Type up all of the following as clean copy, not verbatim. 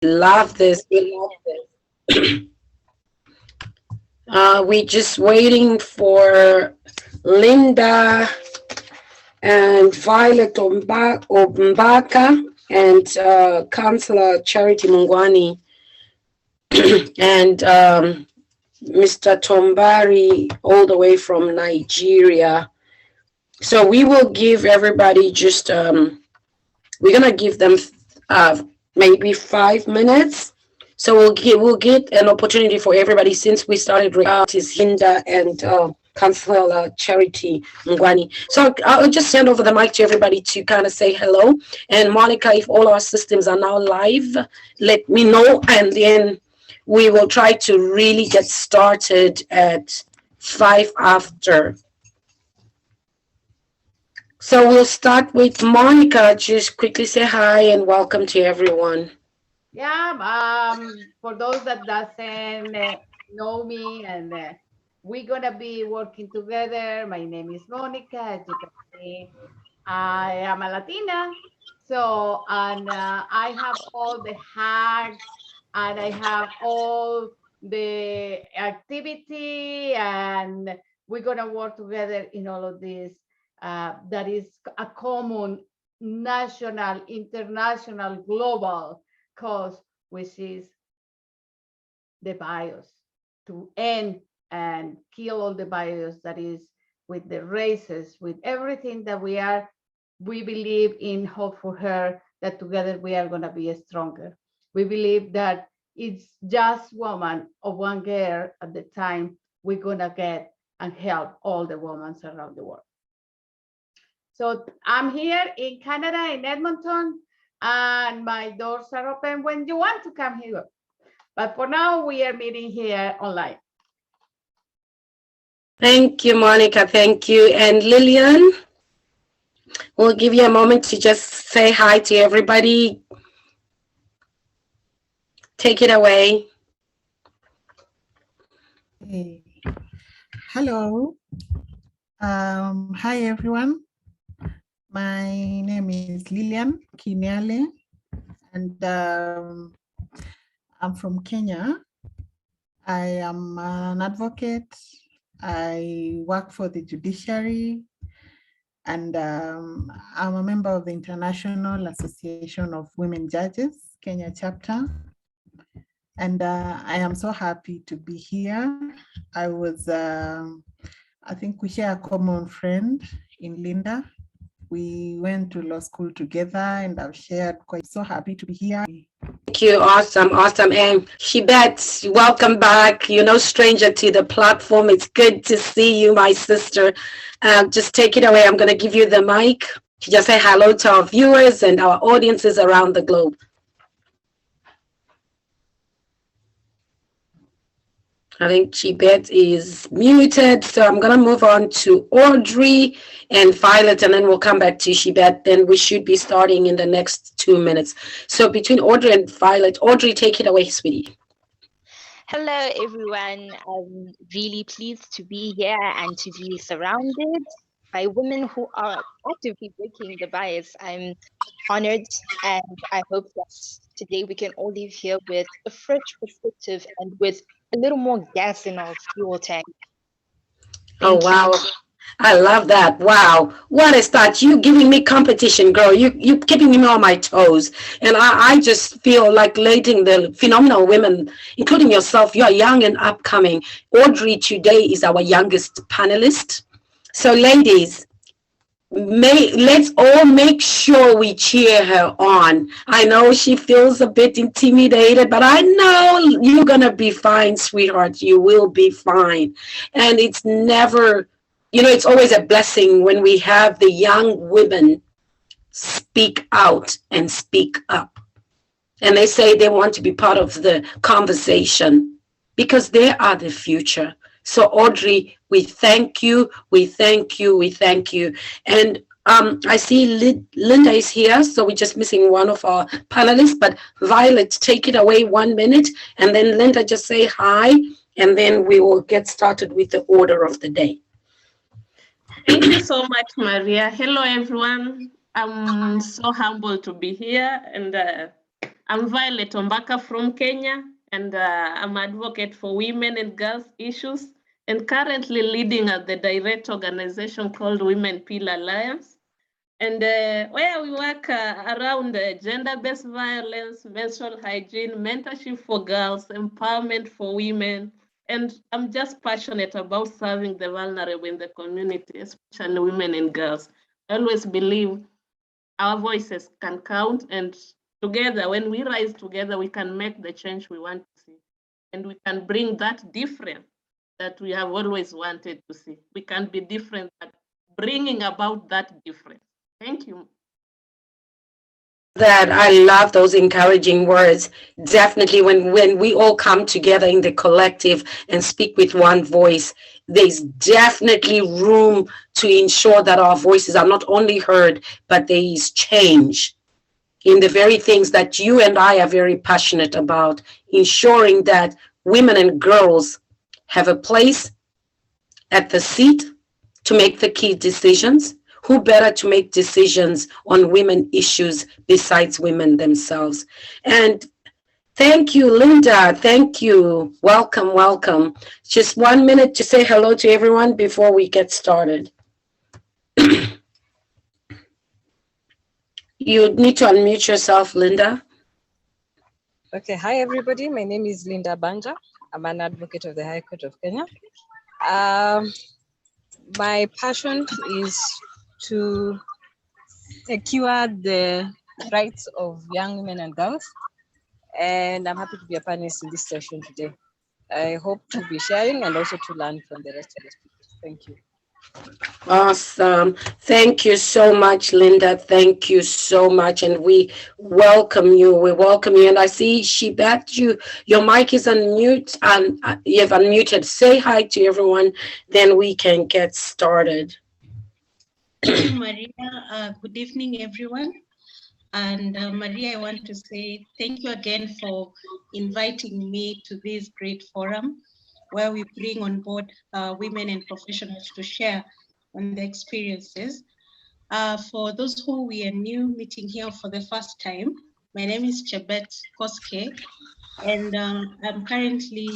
Love this. We love this. We're just waiting for Linda and Violet Ombaka and Councillor Charity Mungwani and Mr. Tombari all the way from Nigeria. So we will give everybody just we're gonna give them maybe 5 minutes. So we'll get an opportunity for everybody since we started is Hinda and Councillor Charity Mungwani. So I'll just hand over the mic to everybody to kind of say hello. And Monica, if all our systems are now live, let me know, and then we will try to really get started at 5 after. So we'll start with Monica. Just quickly say hi and welcome to everyone. Yeah, for those that doesn't know me, and we're gonna be working together. My name is Monica. As you can see, I am a Latina. So, and I have all the hacks, and I have all the activity, and we're gonna work together in all of this. That is a common national, international, global cause, which is the bias, to end and kill all the bias that is with the races, with everything that we believe in Hope for Her, that together we are going to be stronger. We believe that it's just woman or one girl at the time we're going to get and help all the women around the world. So I'm here in Canada, in Edmonton, and my doors are open when you want to come here. But for now, we are meeting here online. Thank you, Monica. Thank you. And Lillian, we'll give you a moment to just say hi to everybody. Take it away. Hey. Hello. Hi, everyone. My name is Lillian Kinyale, and I'm from Kenya. I am an advocate. I work for the judiciary, and I'm a member of the International Association of Women Judges, Kenya chapter. And I am so happy to be here. I think we share a common friend in Linda. We went to law school together, and I've shared quite so happy to be here. Thank you. Awesome. Awesome. And Shibet, welcome back. You're no stranger to the platform. It's good to see you, my sister. Just take it away. I'm going to give you the mic to just say hello to our viewers and our audiences around the globe. I think Chibet is muted, so I'm going to move on to Audrey and Violet, and then we'll come back to Chibet. Then we should be starting in the next 2 minutes. So between Audrey and Violet, Audrey, take it away, sweetie. Hello, everyone. I'm really pleased to be here and to be surrounded by women who are actively breaking the bias. I'm honored, and I hope that today we can all leave here with a fresh perspective and with a little more gas in our fuel tank. Thank you. I love that. Wow. What a start. You giving me competition, girl. You keeping me on my toes. And I just feel like letting the phenomenal women, including yourself, you are young and upcoming. Audrey today is our youngest panelist. So ladies, let's all make sure we cheer her on. I know she feels a bit intimidated, but I know you're gonna be fine, sweetheart. You will be fine. And it's never, it's always a blessing when we have the young women speak out and speak up. And they say they want to be part of the conversation because they are the future. So Audrey, we thank you, we thank you, we thank you. And I see Linda is here, so we're just missing one of our panelists, but Violet, take it away 1 minute, and then Linda just say hi, and then we will get started with the order of the day. Thank you so much, Maria. Hello, everyone. I'm so humbled to be here, and I'm Violet Ombaka from Kenya, and I'm an advocate for women and girls issues, and currently leading at the direct organization called Women Pillar Alliance. And where we work around gender-based violence, menstrual hygiene, mentorship for girls, empowerment for women. And I'm just passionate about serving the vulnerable in the community, especially women and girls. I always believe our voices can count, and together, when we rise together, we can make the change we want to see. And we can bring that difference that we have always wanted to see. We can be different, but bringing about that difference. Thank you. That I love those encouraging words. Definitely when we all come together in the collective and speak with one voice, there's definitely room to ensure that our voices are not only heard, but there is change in the very things that you and I are very passionate about, ensuring that women and girls have a place at the seat to make the key decisions. Who better to make decisions on women issues besides women themselves? And thank you, Linda. Thank you. Welcome, welcome. Just 1 minute to say hello to everyone before we get started. You need to unmute yourself, Linda. Okay, hi everybody. My name is Linda Banja. I'm an advocate of the High Court of Kenya. My passion is to secure the rights of young women and girls, and I'm happy to be a panelist in this session today. I hope to be sharing and also to learn from the rest of the speakers. Thank you. Awesome. Thank you so much, Linda. Thank you so much. And we welcome you. We welcome you. And I see Shibet, your mic is unmute and you have unmuted. Say hi to everyone, then we can get started. Thank you, Maria. Good evening, everyone. And Maria, I want to say thank you again for inviting me to this great forum where we bring on board women and professionals to share on their experiences. For those who we are new meeting here for the first time, my name is Chebet Koske, and I'm currently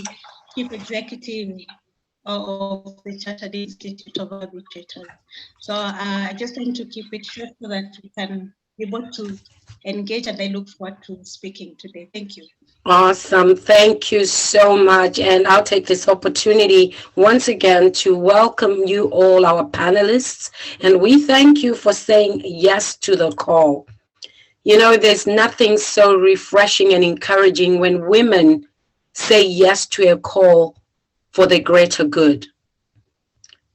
Chief Executive of the Chartered Institute of Arbitrators. So I just want to keep it short so that we can be able to engage, and I look forward to speaking today. Thank you. Awesome. Thank you so much. And I'll take this opportunity once again to welcome you all, our panelists. And we thank you for saying yes to the call. You know, there's nothing so refreshing and encouraging when women say yes to a call for the greater good.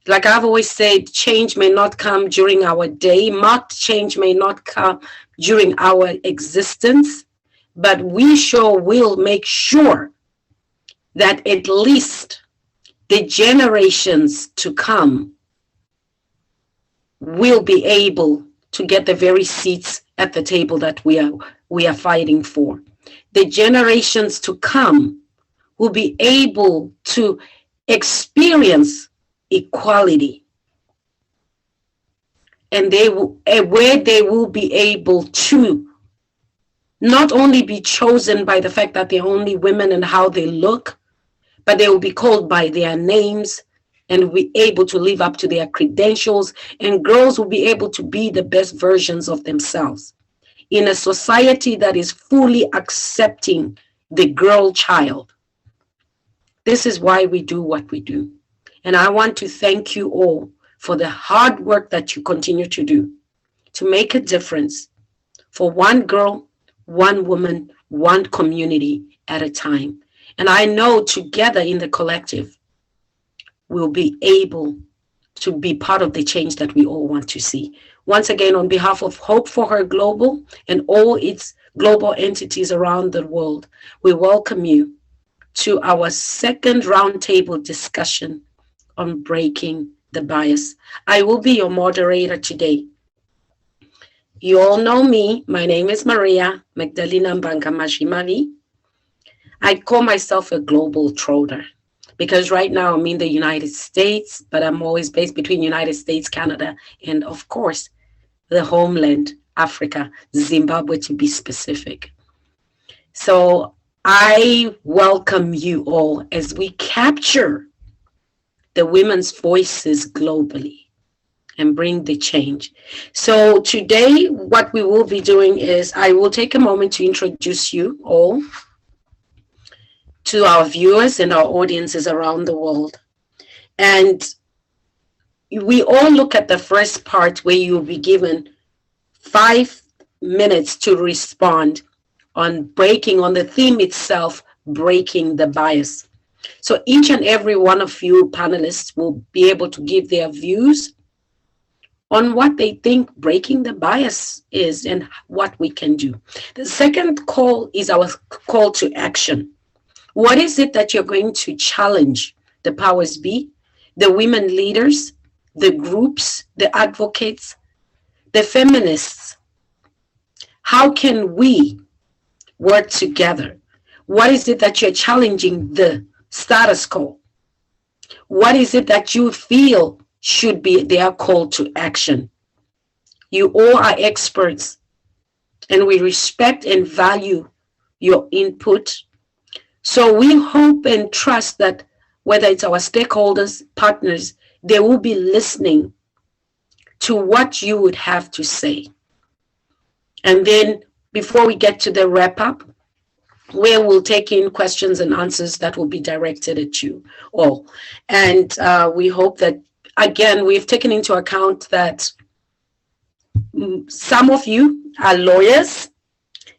Like I've always said, change may not come during our day, marked change may not come during our existence, but we sure will make sure that at least the generations to come will be able to get the very seats at the table that we are fighting for. The generations to come will be able to experience equality, and where they will be able to not only be chosen by the fact that they're only women and how they look, but they will be called by their names and be able to live up to their credentials, and girls will be able to be the best versions of themselves in a society that is fully accepting the girl child. This is why we do what we do. And I want to thank you all for the hard work that you continue to do to make a difference for one girl, one woman, one community at a time. And I know together in the collective, we'll be able to be part of the change that we all want to see. Once again, on behalf of Hope for Her Global and all its global entities around the world, we welcome you to our second roundtable discussion on breaking the bias. I will be your moderator today. You all know me. My name is Maria Magdalena Mbanga-Majimali. I call myself a global trotter because right now I'm in the United States, but I'm always based between United States, Canada, and of course, the homeland, Africa, Zimbabwe to be specific. So I welcome you all as we capture the women's voices globally and bring the change. So today, what we will be doing is I will take a moment to introduce you all to our viewers and our audiences around the world. And we all look at the first part where you'll be given 5 minutes to respond on the theme itself, breaking the bias. So each and every one of you panelists will be able to give their views on what they think breaking the bias is and what we can do. The second call is our call to action. What is it that you're going to challenge the powers be, the women leaders, the groups, the advocates, the feminists? How can we work together? What is it that you're challenging the status quo? What is it that you feel should be their call to action? You all are experts, and we respect and value your input. So we hope and trust that whether it's our stakeholders, partners, they will be listening to what you would have to say. And then before we get to the wrap up, where we'll take in questions and answers that will be directed at you all. And we hope that, again, we've taken into account that some of you are lawyers.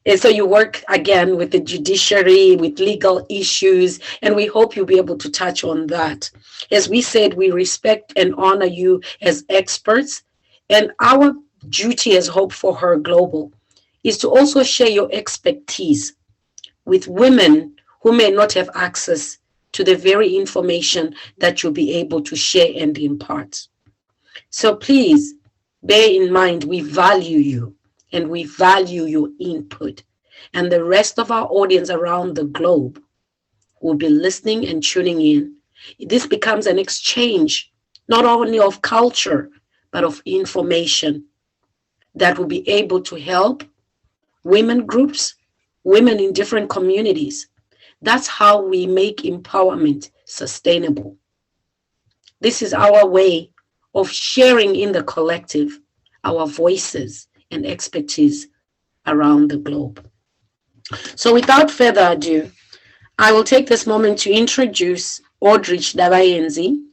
And so you work, again, with the judiciary, with legal issues, and we hope you'll be able to touch on that. As we said, we respect and honor you as experts, and our duty as Hope for Her Global is to also share your expertise with women who may not have access to the very information that you'll be able to share and impart. So please bear in mind, we value you and we value your input. And the rest of our audience around the globe will be listening and tuning in. This becomes an exchange, not only of culture, but of information that will be able to help women groups, women in different communities. That's how we make empowerment sustainable. This is our way of sharing in the collective our voices and expertise around the globe. So without further ado, I will take this moment to introduce Audrich Dabayenzi.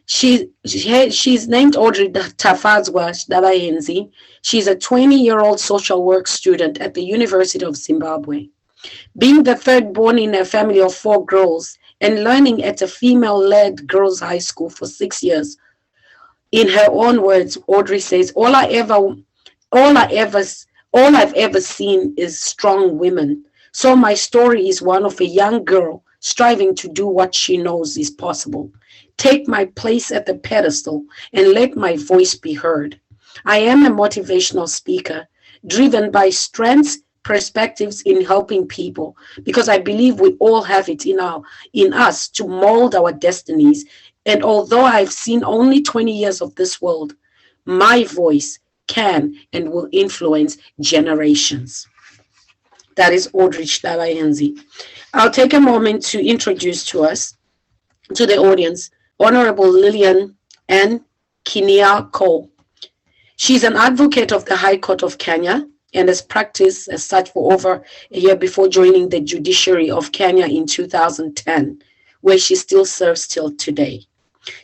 She's named Audrey Tafazwa Dabayenzi. She's a 20-year-old social work student at the University of Zimbabwe. Being the third born in a family of 4 girls and learning at a female-led girls' high school for 6 years, in her own words, Audrey says, all I've ever seen is strong women. So my story is one of a young girl striving to do what she knows is possible. Take my place at the pedestal and let my voice be heard. I am a motivational speaker, driven by strengths, perspectives in helping people, because I believe we all have it in us to mold our destinies. And although I've seen only 20 years of this world, my voice can and will influence generations. That is Audrich Dabayenzi. I'll take a moment to introduce to the audience, Honorable Lillian N. Kinia Cole. She's an advocate of the High Court of Kenya and has practiced as such for over a year before joining the judiciary of Kenya in 2010, where she still serves till today.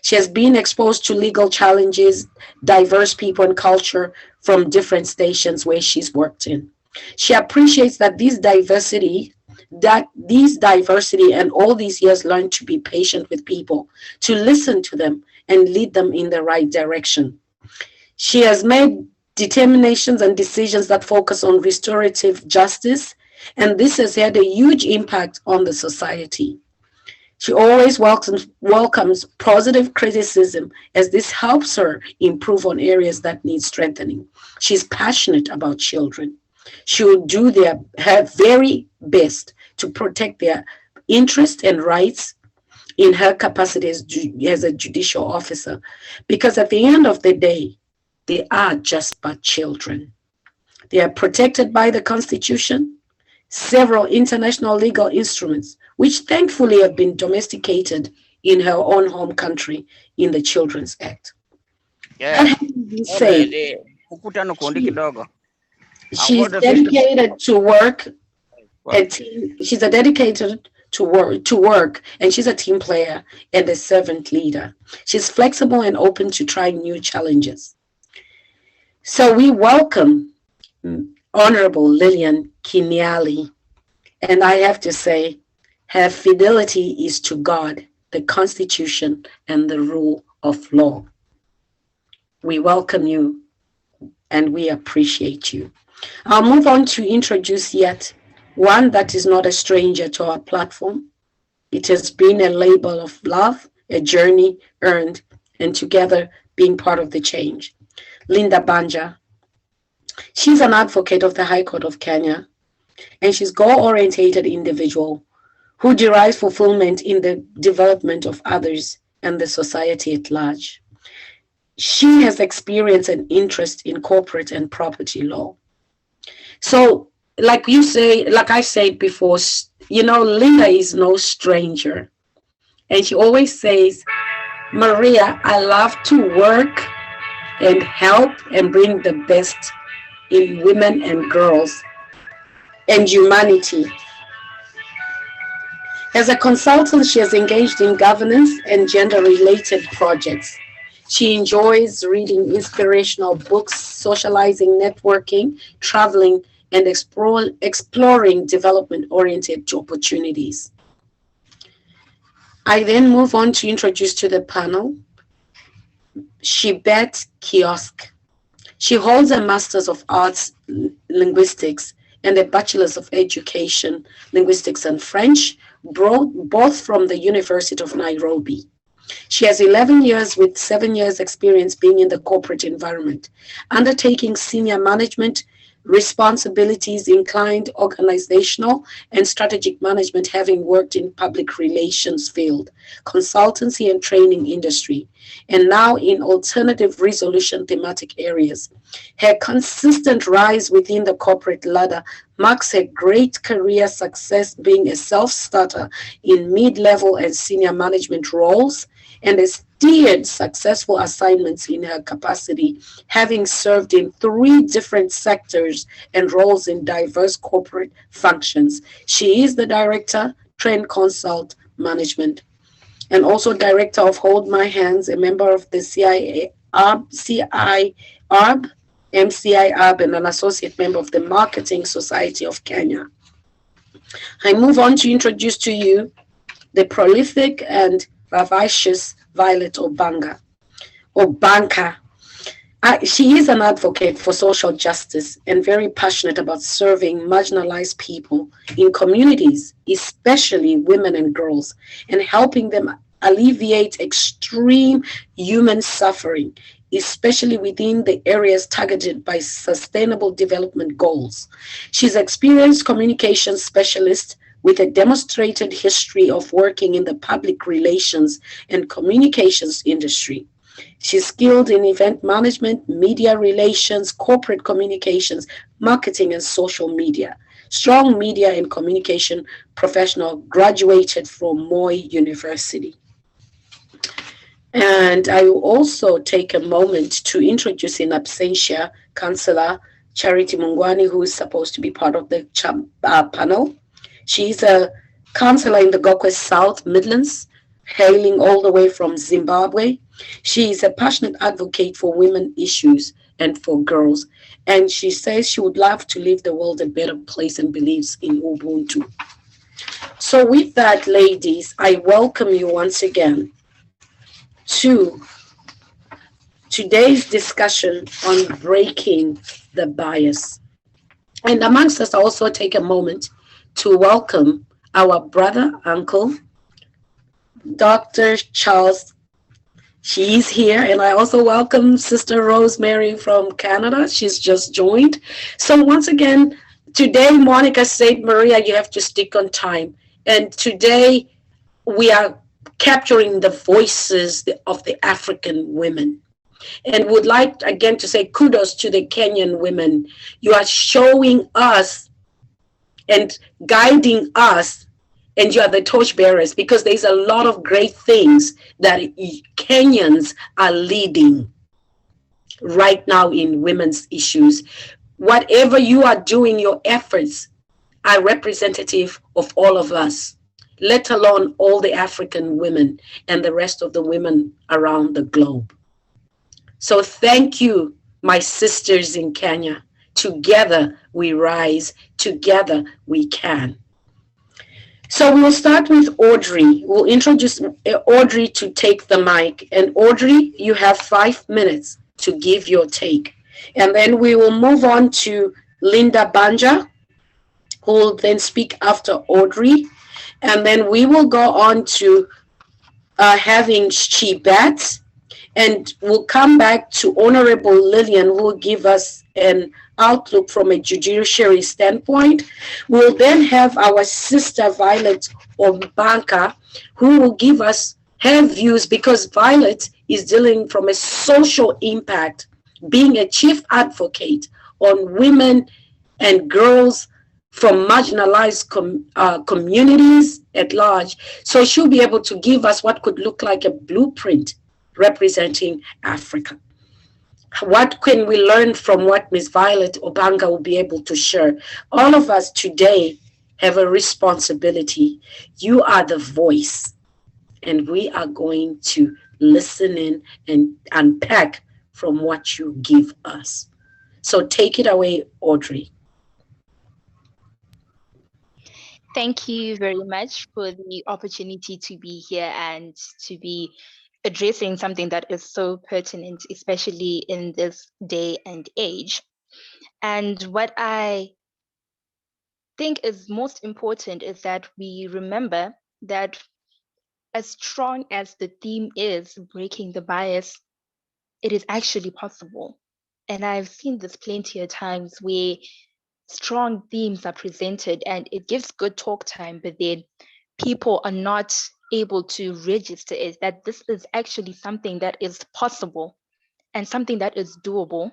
She has been exposed to legal challenges, diverse people and culture from different stations where she's worked in. She appreciates that these diversity and all these years learned to be patient with people, to listen to them and lead them in the right direction. She has made determinations and decisions that focus on restorative justice, and this has had a huge impact on the society. She always welcomes positive criticism, as this helps her improve on areas that need strengthening. She's passionate about children. She will do her very best to protect their interests and rights in her capacity as a judicial officer, because at the end of the day, they are just but children. They are protected by the Constitution, several international legal instruments, which thankfully have been domesticated in her own home country in the Children's Act. Yeah. That having been said, she's dedicated to work. She's a dedicated to work, and she's a team player and a servant leader. She's flexible and open to trying new challenges. So we welcome Honorable Lillian Kiniali, and I have to say, her fidelity is to God, the Constitution, and the rule of law. We welcome you, and we appreciate you. I'll move on to introduce yet one that is not a stranger to our platform. It has been a labor of love, a journey earned, and together being part of the change. Linda Banja. She's an advocate of the High Court of Kenya, and she's a goal-oriented individual who derives fulfillment in the development of others and the society at large. She has experience and interest in corporate and property law. So, like I said before, Linda is no stranger. And she always says, Maria, I love to work and help and bring the best in women and girls and humanity. As a consultant, she has engaged in governance and gender-related projects. She enjoys reading inspirational books, socializing, networking, traveling, and exploring development-oriented opportunities. I then move on to introduce to the panel Shibet Kiosk. She holds a Master's of Arts Linguistics and a Bachelor's of Education, Linguistics and French, both from the University of Nairobi. She has 11 years with 7 years experience being in the corporate environment, undertaking senior management responsibilities, inclined organizational and strategic management, having worked in public relations field, consultancy and training industry, and now in alternative resolution thematic areas. Her consistent rise within the corporate ladder marks a great career success, being a self-starter in mid-level and senior management roles, and has steered successful assignments in her capacity, having served in 3 different sectors and roles in diverse corporate functions. She is the director, Trend Consult Management, and also director of Hold My Hands, a member of the MCI-ARB, and an associate member of the Marketing Society of Kenya. I move on to introduce to you the prolific and vivacious Violet Obanka. She is an advocate for social justice and very passionate about serving marginalized people in communities, especially women and girls, and helping them alleviate extreme human suffering, especially within the areas targeted by Sustainable Development Goals. She's an experienced communications specialist with a demonstrated history of working in the public relations and communications industry. She's skilled in event management, media relations, corporate communications, marketing, and social media. Strong media and communication professional, graduated from Moi University. And I will also take a moment to introduce in absentia Councillor Charity Mungwani, who is supposed to be part of the panel. She's a councillor in the Gokwe South Midlands, hailing all the way from Zimbabwe. She is a passionate advocate for women issues and for girls. And she says she would love to leave the world a better place and believes in Ubuntu. So with that, ladies, I welcome you once again to today's discussion on breaking the bias. And amongst us, I also take a moment to welcome our brother, uncle, Dr. Charles. She's here. And I also welcome Sister Rosemary from Canada. She's just joined. So once again, today, Monica said, Maria, you have to stick on time. And today we are capturing the voices of the African women. And would like again to say kudos to the Kenyan women. You are showing us and guiding us, and you are the torchbearers, because there's a lot of great things that Kenyans are leading right now in women's issues. Whatever you are doing, your efforts are representative of all of us, let alone all the African women and the rest of the women around the globe. So thank you, my sisters in Kenya. Together we rise, together we can. So we'll start with Audrey. We'll introduce Audrey to take the mic. And Audrey, you have 5 minutes to give your take. And then we will move on to Linda Banja, who will then speak after Audrey. And then we will go on to having Chibat, and we'll come back to Honorable Lillian, who will give us an outlook from a judiciary standpoint. We'll then have our sister Violet Ombanka, who will give us her views, because Violet is dealing from a social impact, being a chief advocate on women and girls from marginalized communities at large. So she'll be able to give us what could look like a blueprint representing Africa. What can we learn from what Ms. Violet Obanga will be able to share? All of us today have a responsibility. You are the voice, and we are going to listen in and unpack from what you give us. So take it away, Audrey. Thank you very much for the opportunity to be here and to be addressing something that is so pertinent, especially in this day and age. And what I think is most important is that we remember that as strong as the theme is, breaking the bias, it is actually possible. And I've seen this plenty of times where strong themes are presented and it gives good talk time, but then people are not able to register it, that this is actually something that is possible and something that is doable.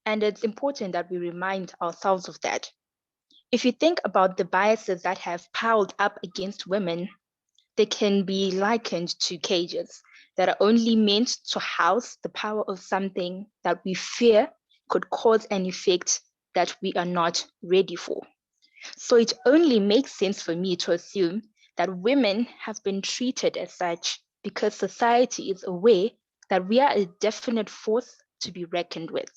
And it's important that we remind ourselves of that. If you think about the biases that have piled up against women, they can be likened to cages that are only meant to house the power of something that we fear could cause an effect that we are not ready for. So it only makes sense for me to assume that women have been treated as such because society is aware that we are a definite force to be reckoned with.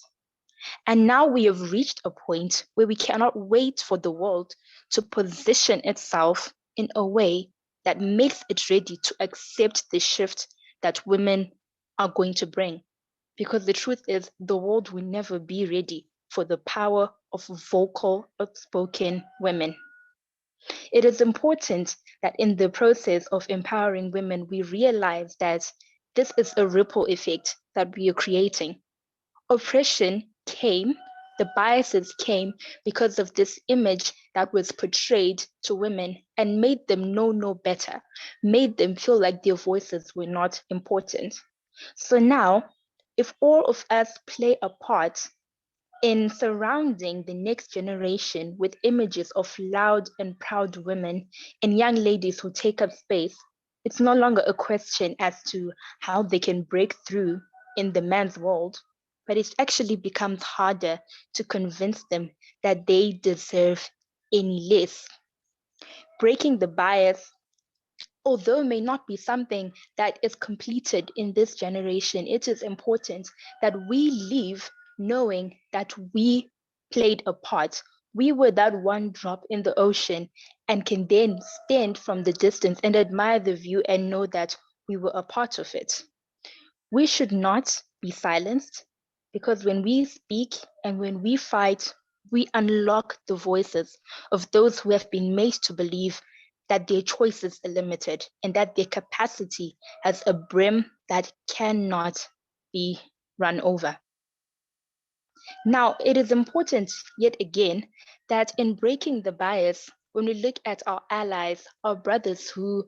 And now we have reached a point where we cannot wait for the world to position itself in a way that makes it ready to accept the shift that women are going to bring. Because the truth is, the world will never be ready for the power of vocal, outspoken women. It is important that in the process of empowering women, we realize that this is a ripple effect that we are creating. Oppression came, the biases came because of this image that was portrayed to women and made them know no better, made them feel like their voices were not important. So now, if all of us play a part in surrounding the next generation with images of loud and proud women and young ladies who take up space, it's no longer a question as to how they can break through in the man's world, but it actually becomes harder to convince them that they deserve any less. Breaking the bias, although may not be something that is completed in this generation, it is important that we leave knowing that we played a part. We were that one drop in the ocean and can then stand from the distance and admire the view and know that we were a part of it. We should not be silenced, because when we speak and when we fight, we unlock the voices of those who have been made to believe that their choices are limited and that their capacity has a brim that cannot be run over. Now, it is important, yet again, that in breaking the bias, when we look at our allies, our brothers who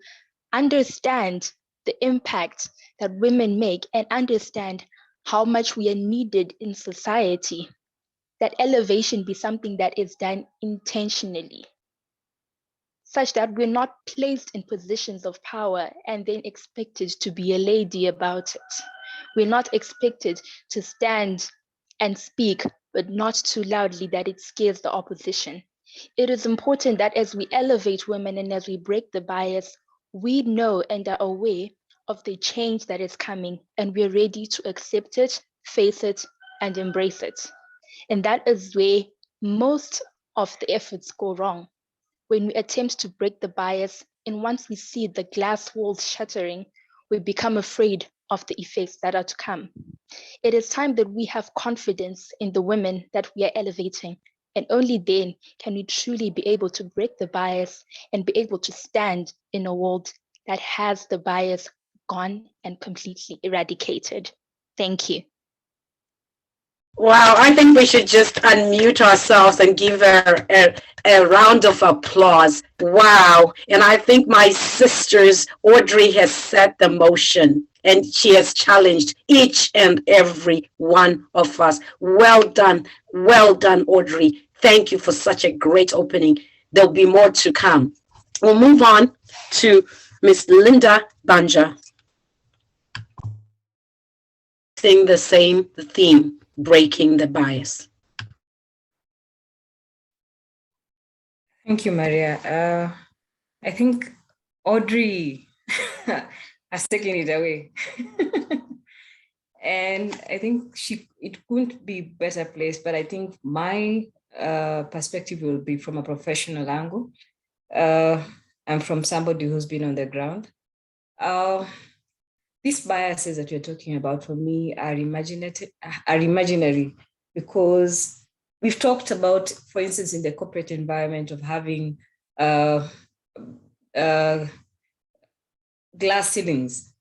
understand the impact that women make and understand how much we are needed in society, that elevation be something that is done intentionally, such that we're not placed in positions of power and then expected to be a lady about it. We're not expected to stand and speak, but not too loudly that it scares the opposition. It is important that as we elevate women and as we break the bias, we know and are aware of the change that is coming, and we're ready to accept it, face it, and embrace it. And that is where most of the efforts go wrong. When we attempt to break the bias, and once we see the glass walls shattering, we become afraid of the effects that are to come. It is time that we have confidence in the women that we are elevating, and only then can we truly be able to break the bias and be able to stand in a world that has the bias gone and completely eradicated. Thank you. Wow, I think we should just unmute ourselves and give her a round of applause. Wow. And I think my sisters, Audrey has set the motion and she has challenged each and every one of us. Well done, Audrey. Thank you for such a great opening. There'll be more to come. We'll move on to Miss Linda Banja. Sing the theme. Breaking the bias. Thank you, Maria. I think Audrey has taken it away. And I think it couldn't be better placed, but I think my perspective will be from a professional angle. I'm from somebody who's been on the ground. These biases that you're talking about for me are imaginary because we've talked about, for instance, in the corporate environment of having glass ceilings.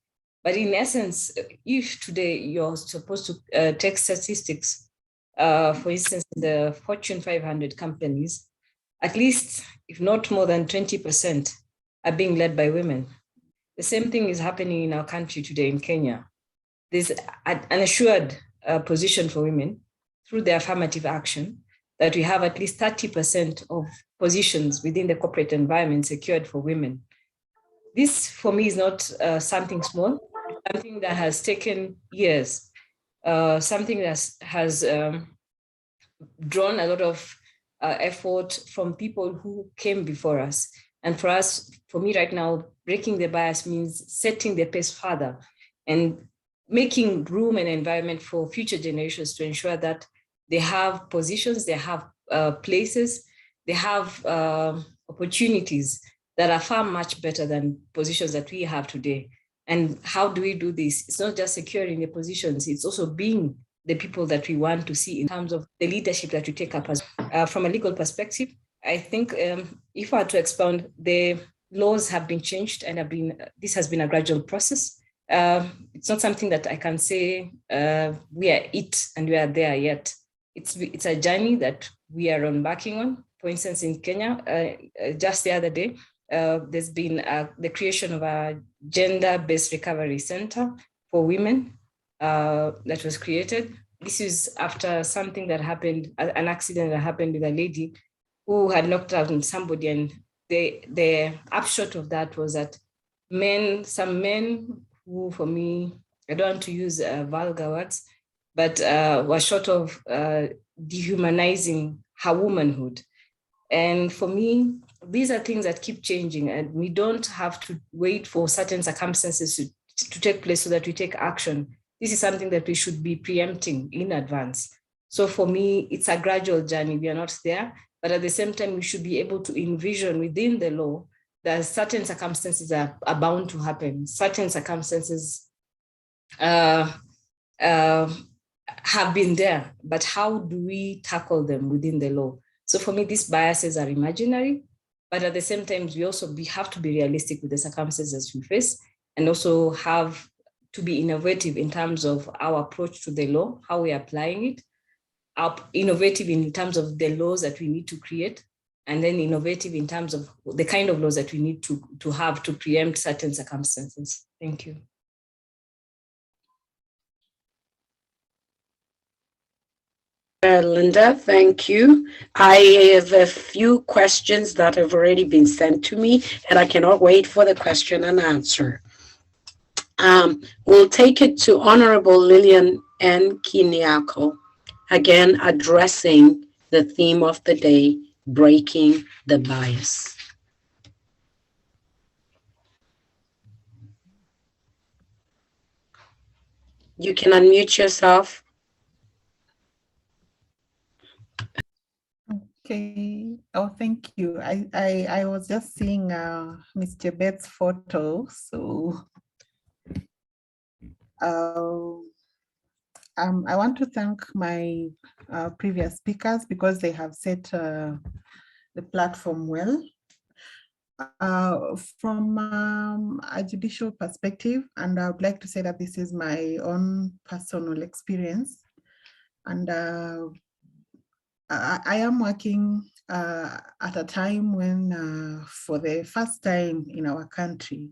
But in essence, if today you're supposed to take statistics, for instance, in the Fortune 500 companies, at least, if not more than 20% are being led by women. The same thing is happening in our country today in Kenya. There's an assured position for women through the affirmative action that we have at least 30% of positions within the corporate environment secured for women. This, for me, is not something small, something that has taken years, something that has drawn a lot of effort from people who came before us. And for us, for me right now, breaking the bias means setting the pace further and making room and environment for future generations to ensure that they have positions, they have places, they have opportunities that are far much better than positions that we have today. And how do we do this? It's not just securing the positions, it's also being the people that we want to see in terms of the leadership that we take up as from a legal perspective. I think if I were to expound, the laws have been changed and this has been a gradual process. It's not something that I can say we are it and we are there yet. It's a journey that we are embarking on. For instance, in Kenya, just the other day, there's been the creation of a gender-based recovery center for women that was created. This is after something that happened, an accident that happened with a lady who had knocked out on somebody, and the upshot of that was that some men who, for me, I don't want to use vulgar words, but were short of dehumanizing her womanhood. And for me, these are things that keep changing, and we don't have to wait for certain circumstances to take place so that we take action. This is something that we should be preempting in advance. So for me, it's a gradual journey. We are not there, but at the same time, we should be able to envision within the law that certain circumstances are bound to happen. Certain circumstances have been there, but how do we tackle them within the law? So for me, these biases are imaginary, but at the same time, we also have to be realistic with the circumstances we face, and also have to be innovative in terms of our approach to the law, how we are applying it, innovative in terms of the laws that we need to create, and then innovative in terms of the kind of laws that we need to have to preempt certain circumstances. Thank you. Linda, thank you. I have a few questions that have already been sent to me, and I cannot wait for the question and answer. We'll take it to Honorable Lillian N. Kiniako, again addressing the theme of the day, breaking the bias. You can unmute yourself. Okay. Oh, thank you. I was just seeing Mr. Bet's photo, so I want to thank my previous speakers because they have set the platform well. From a judicial perspective, and I would like to say that this is my own personal experience, and I am working at a time when for the first time in our country,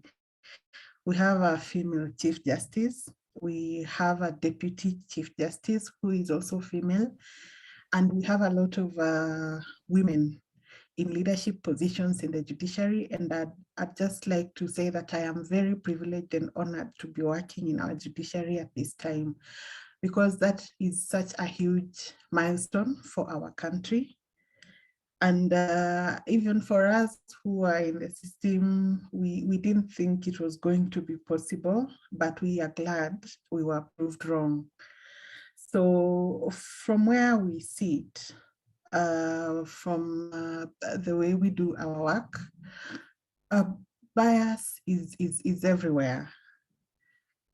we have a female Chief Justice, we have a Deputy Chief Justice who is also female, and we have a lot of women in leadership positions in the judiciary. And I'd just like to say that I am very privileged and honored to be working in our judiciary at this time, because that is such a huge milestone for our country. And even for us who are in the system, we didn't think it was going to be possible, but we are glad we were proved wrong. So from where we sit, from the way we do our work, bias is everywhere.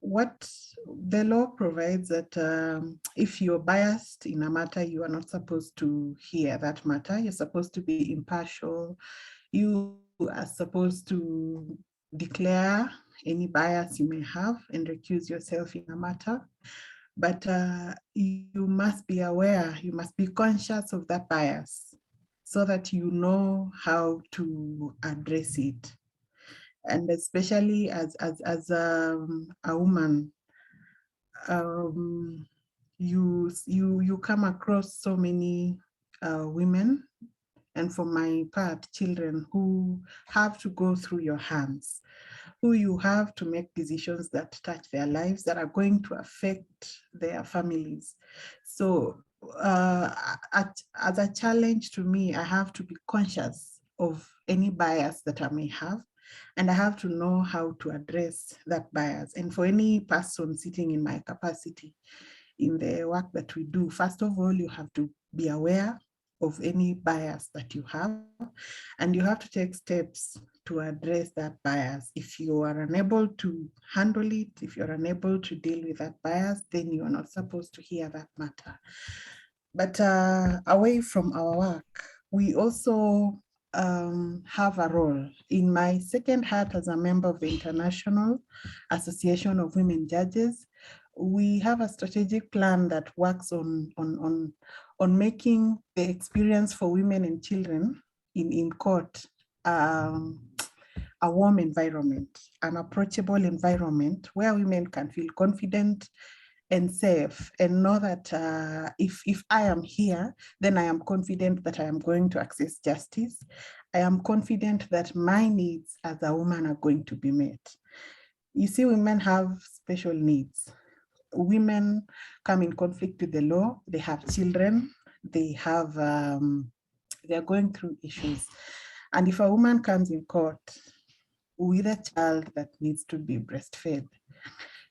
What the law provides that if you're biased in a matter, you are not supposed to hear that matter. You're supposed to be impartial. You are supposed to declare any bias you may have and recuse yourself in a matter. But you must be aware, you must be conscious of that bias so that you know how to address it. And especially as a woman, you come across so many women, and for my part, children who have to go through your hands, who you have to make decisions that touch their lives, that are going to affect their families. So as a challenge to me, I have to be conscious of any bias that I may have, and I have to know how to address that bias. And for any person sitting in my capacity in the work that we do, first of all, you have to be aware of any bias that you have, and you have to take steps to address that bias. If you are unable to handle it, if you're unable to deal with that bias, then you are not supposed to hear that matter. But away from our work, we also have a role. In my second hat as a member of the International Association of Women Judges, we have a strategic plan that works on making the experience for women and children in court a warm environment, an approachable environment where women can feel confident and safe and know that if I am here, then I am confident that I am going to access justice. I am confident that my needs as a woman are going to be met. You see, women have special needs. Women come in conflict with the law, they have children, they have, they're going through issues. And if a woman comes in court with a child that needs to be breastfed,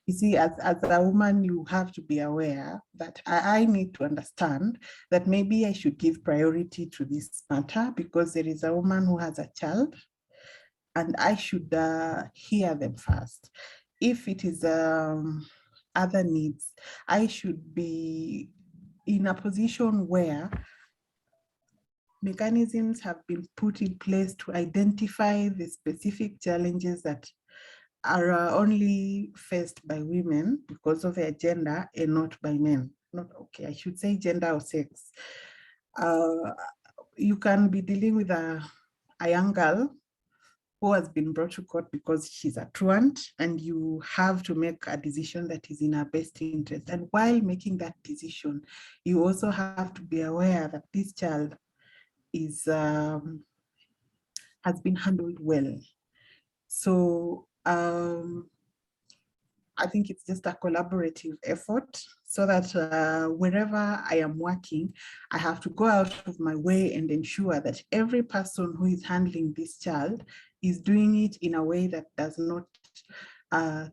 you see, as a woman, you have to be aware that I need to understand that maybe I should give priority to this matter because there is a woman who has a child and I should hear them first. If it is other needs, I should be in a position where mechanisms have been put in place to identify the specific challenges that are only faced by women because of their gender and not by men. Not okay, I should say gender or sex. You can be dealing with a young girl who has been brought to court because she's a truant, and you have to make a decision that is in her best interest. And while making that decision, you also have to be aware that this child is has been handled well. So I think it's just a collaborative effort, so that wherever I am working, I have to go out of my way and ensure that every person who is handling this child is doing it in a way that does not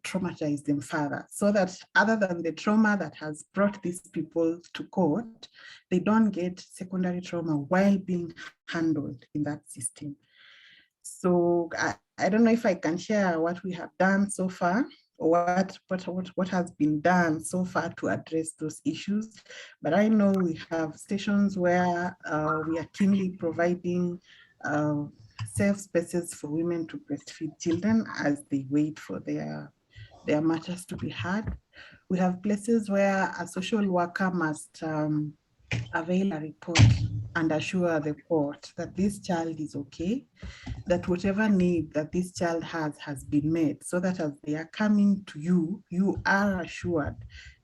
traumatize them further, so that other than the trauma that has brought these people to court, they don't get secondary trauma while being handled in that system. So I don't know if I can share what we have done so far, or what has been done so far to address those issues. But I know we have stations where we are keenly providing safe spaces for women to breastfeed children as they wait for their matters to be heard. We have places where a social worker must avail a report and assure the court that this child is okay, that whatever need that this child has been met, so that as they are coming to you, you are assured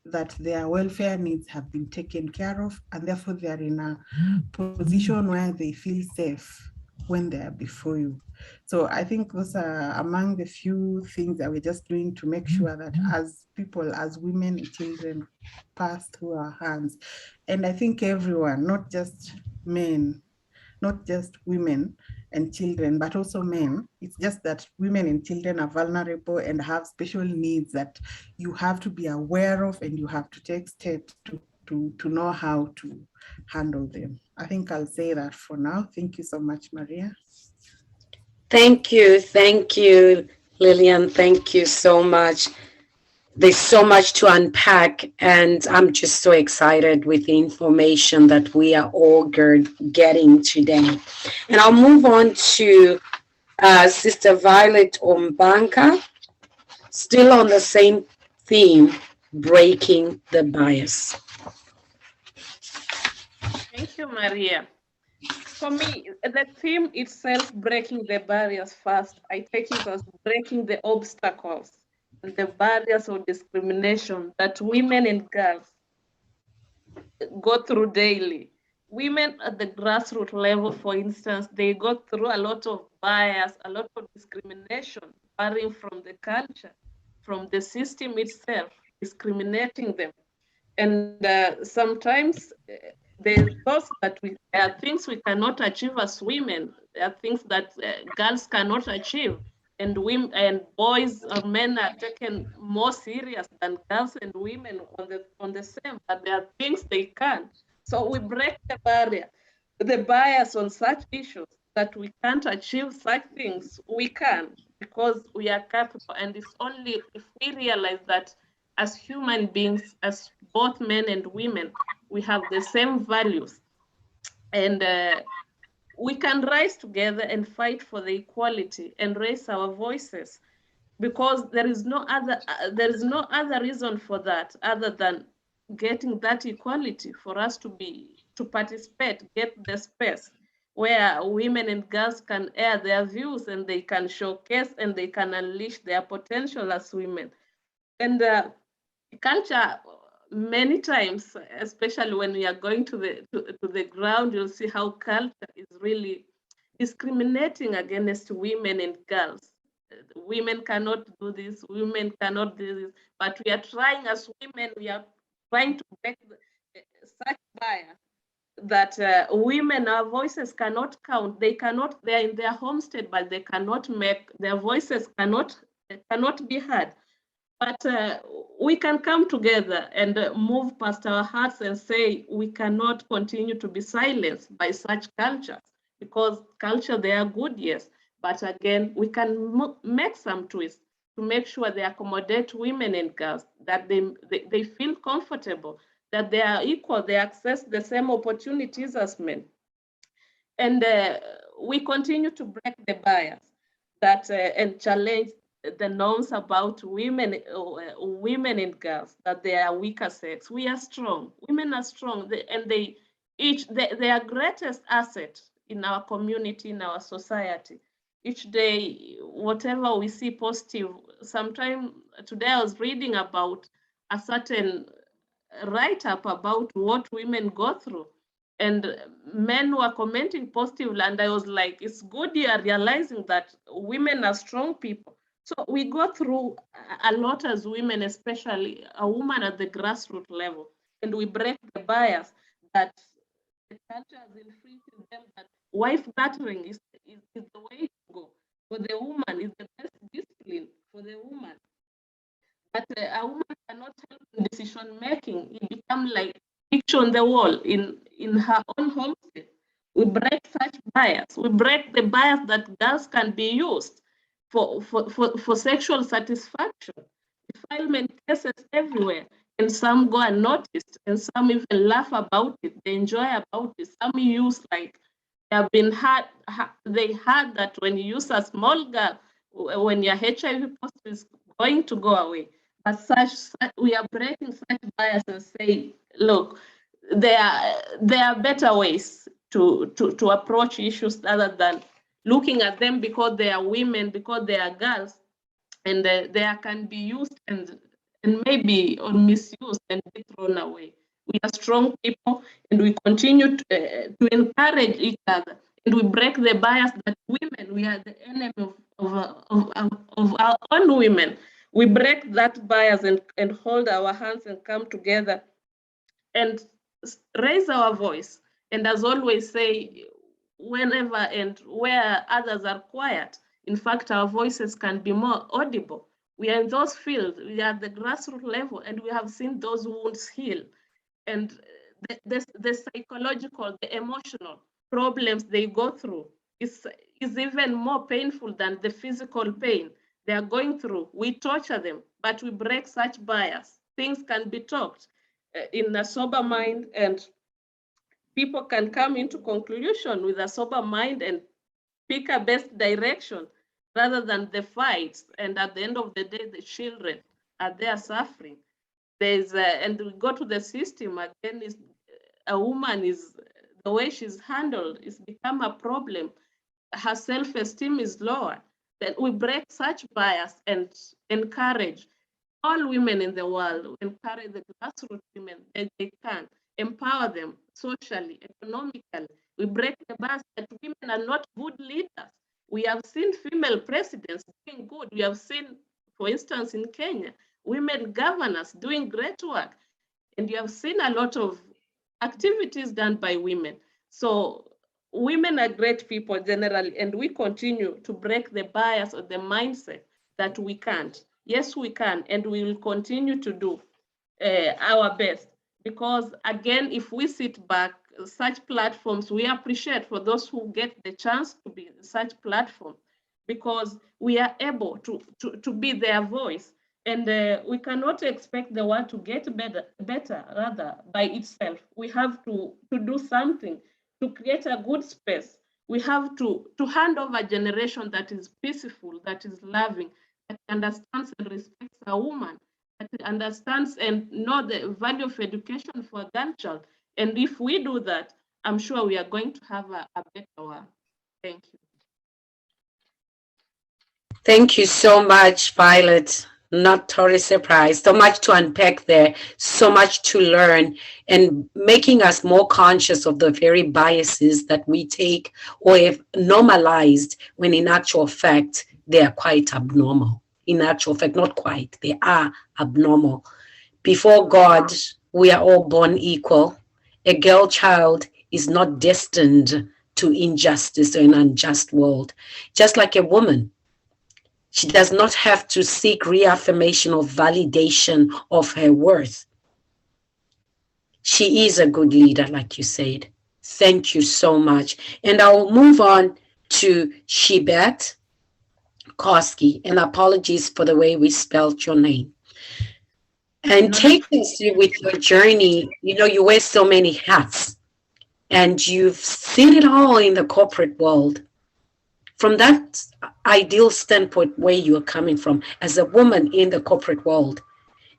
that their welfare needs have been taken care of, and therefore they are in a position where they feel safe when they are before you. So I think those are among the few things that we're just doing to make sure that as people, as women and children pass through our hands. And I think everyone, not just men, not just women and children, but also men. It's just that women and children are vulnerable and have special needs that you have to be aware of, and you have to take steps to know how to handle them. I think I'll say that for now. Thank you so much, Maria. Thank you, Lillian. Thank you so much. There's so much to unpack, and I'm just so excited with the information that we are all getting today. And I'll move on to Sister Violet Ombanka, still on the same theme, breaking the bias. Thank you, Maria. For me, the theme itself, breaking the barriers first, I take it as breaking the obstacles and the barriers of discrimination that women and girls go through daily. Women at the grassroots level, for instance, they go through a lot of bias, a lot of discrimination, varying from the culture, from the system itself, discriminating them. And sometimes there are things we cannot achieve as women. There are things that girls cannot achieve, and women and boys or men are taken more serious than girls and women on the same. But there are things they can. So we break the barrier, the bias on such issues that we can't achieve such things. We can, because we are capable, and it's only if we realize that as human beings, as both men and women, we have the same values, and we can rise together and fight for the equality and raise our voices, because there is no other reason for that other than getting that equality for us to participate, get the space where women and girls can air their views, and they can showcase and they can unleash their potential as women. And culture, many times, especially when we are going to the ground, you'll see how culture is really discriminating against women and girls. Women cannot do this, women cannot do this, but we are trying as women, we are trying to break such bias that women, our voices cannot count. They're in their homestead, but they cannot their voices cannot be heard. But we can come together and move past our hearts and say we cannot continue to be silenced by such cultures, because culture, they are good, yes, but again, we can make some twists to make sure they accommodate women and girls, that they feel comfortable, that they are equal, they access the same opportunities as men. And we continue to break the bias that and challenge the norms about women and girls, that they are weaker sex. We are strong. Women are strong, and they are greatest asset in our community, in our society. each day, whatever we see positive. Sometime today I was reading about a certain write-up about what women go through, and men were commenting positively, and I was like, it's good you are realizing that women are strong people. So we go through a lot as women, especially a woman at the grassroots level, and we break the bias that the culture has infringed them, that wife battering is the way to go for the woman, is the best discipline for the woman. But a woman cannot help in decision making. It becomes like picture on the wall in her own homestead. We break such bias. We break the bias that girls can be used for sexual satisfaction. Defilement cases everywhere, and some go unnoticed, and some even laugh about it. They enjoy about it. Some use like they have been heard. They heard that when you use a small girl, when your HIV positive is going to go away. But we are breaking such bias and say, look, there are better ways to approach issues other than looking at them because they are women, because they are girls, and they can be used and maybe or misused and be thrown away. We are strong people, and we continue to encourage each other, and we break the bias that women, we are the enemy of our own women. We break that bias and hold our hands and come together and raise our voice. And as always say, whenever and where others are quiet, in fact, our voices can be more audible. We are in those fields, we are at the grassroots level, and we have seen those wounds heal. And the psychological, the emotional problems they go through is even more painful than the physical pain they are going through. We torture them, but we break such bias. Things can be talked in a sober mind, and people can come into conclusion with a sober mind and pick a best direction rather than the fights. And at the end of the day, the children are there suffering. And we go to the system again, is a woman is the way she's handled is become a problem. Her self-esteem is lower. Then we break such bias and encourage all women in the world, encourage the grassroots women that they can empower them socially, economically. We break the bias that women are not good leaders. We have seen female presidents doing good. We have seen, for instance, in Kenya, women governors doing great work. And you have seen a lot of activities done by women. So women are great people generally, and we continue to break the bias or the mindset that we can't. Yes, we can, and we will continue to do our best. Because again, if we sit back, such platforms, we appreciate for those who get the chance to be in such platform, because we are able to be their voice. And we cannot expect the world to get better rather by itself. We have to do something to create a good space. We have to hand over a generation that is peaceful, that is loving, that understands and respects a woman, that understands and know the value of education for a girl child. And if we do that, I'm sure we are going to have a better world. Thank you. Thank you so much, Violet. Not totally surprised. So much to unpack there, so much to learn, and making us more conscious of the very biases that we take or have normalized, when in actual fact, they are quite abnormal. In actual fact, not quite, they are abnormal. Before God, we are all born equal. A girl child is not destined to injustice or an unjust world. Just like a woman, she does not have to seek reaffirmation or validation of her worth. She is a good leader, like you said. Thank you so much. And I'll move on to Shibet Koski, and apologies for the way we spelled your name. And take us with your journey. You know, you wear so many hats, and you've seen it all in the corporate world. From that ideal standpoint where you're coming from, as a woman in the corporate world,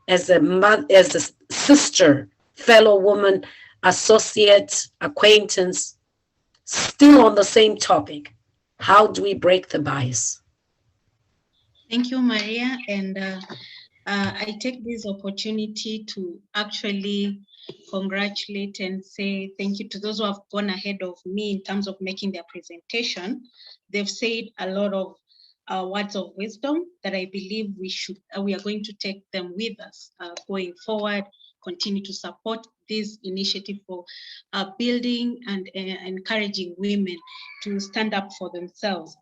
as a mother, as a sister, fellow woman, associate, acquaintance, still on the same topic, How do we break the bias? Thank you, Maria. And I take this opportunity to actually congratulate and say thank you to those who have gone ahead of me in terms of making their presentation. They've said a lot of words of wisdom that I believe we are going to take them with us going forward, continue to support this initiative for building and encouraging women to stand up for themselves.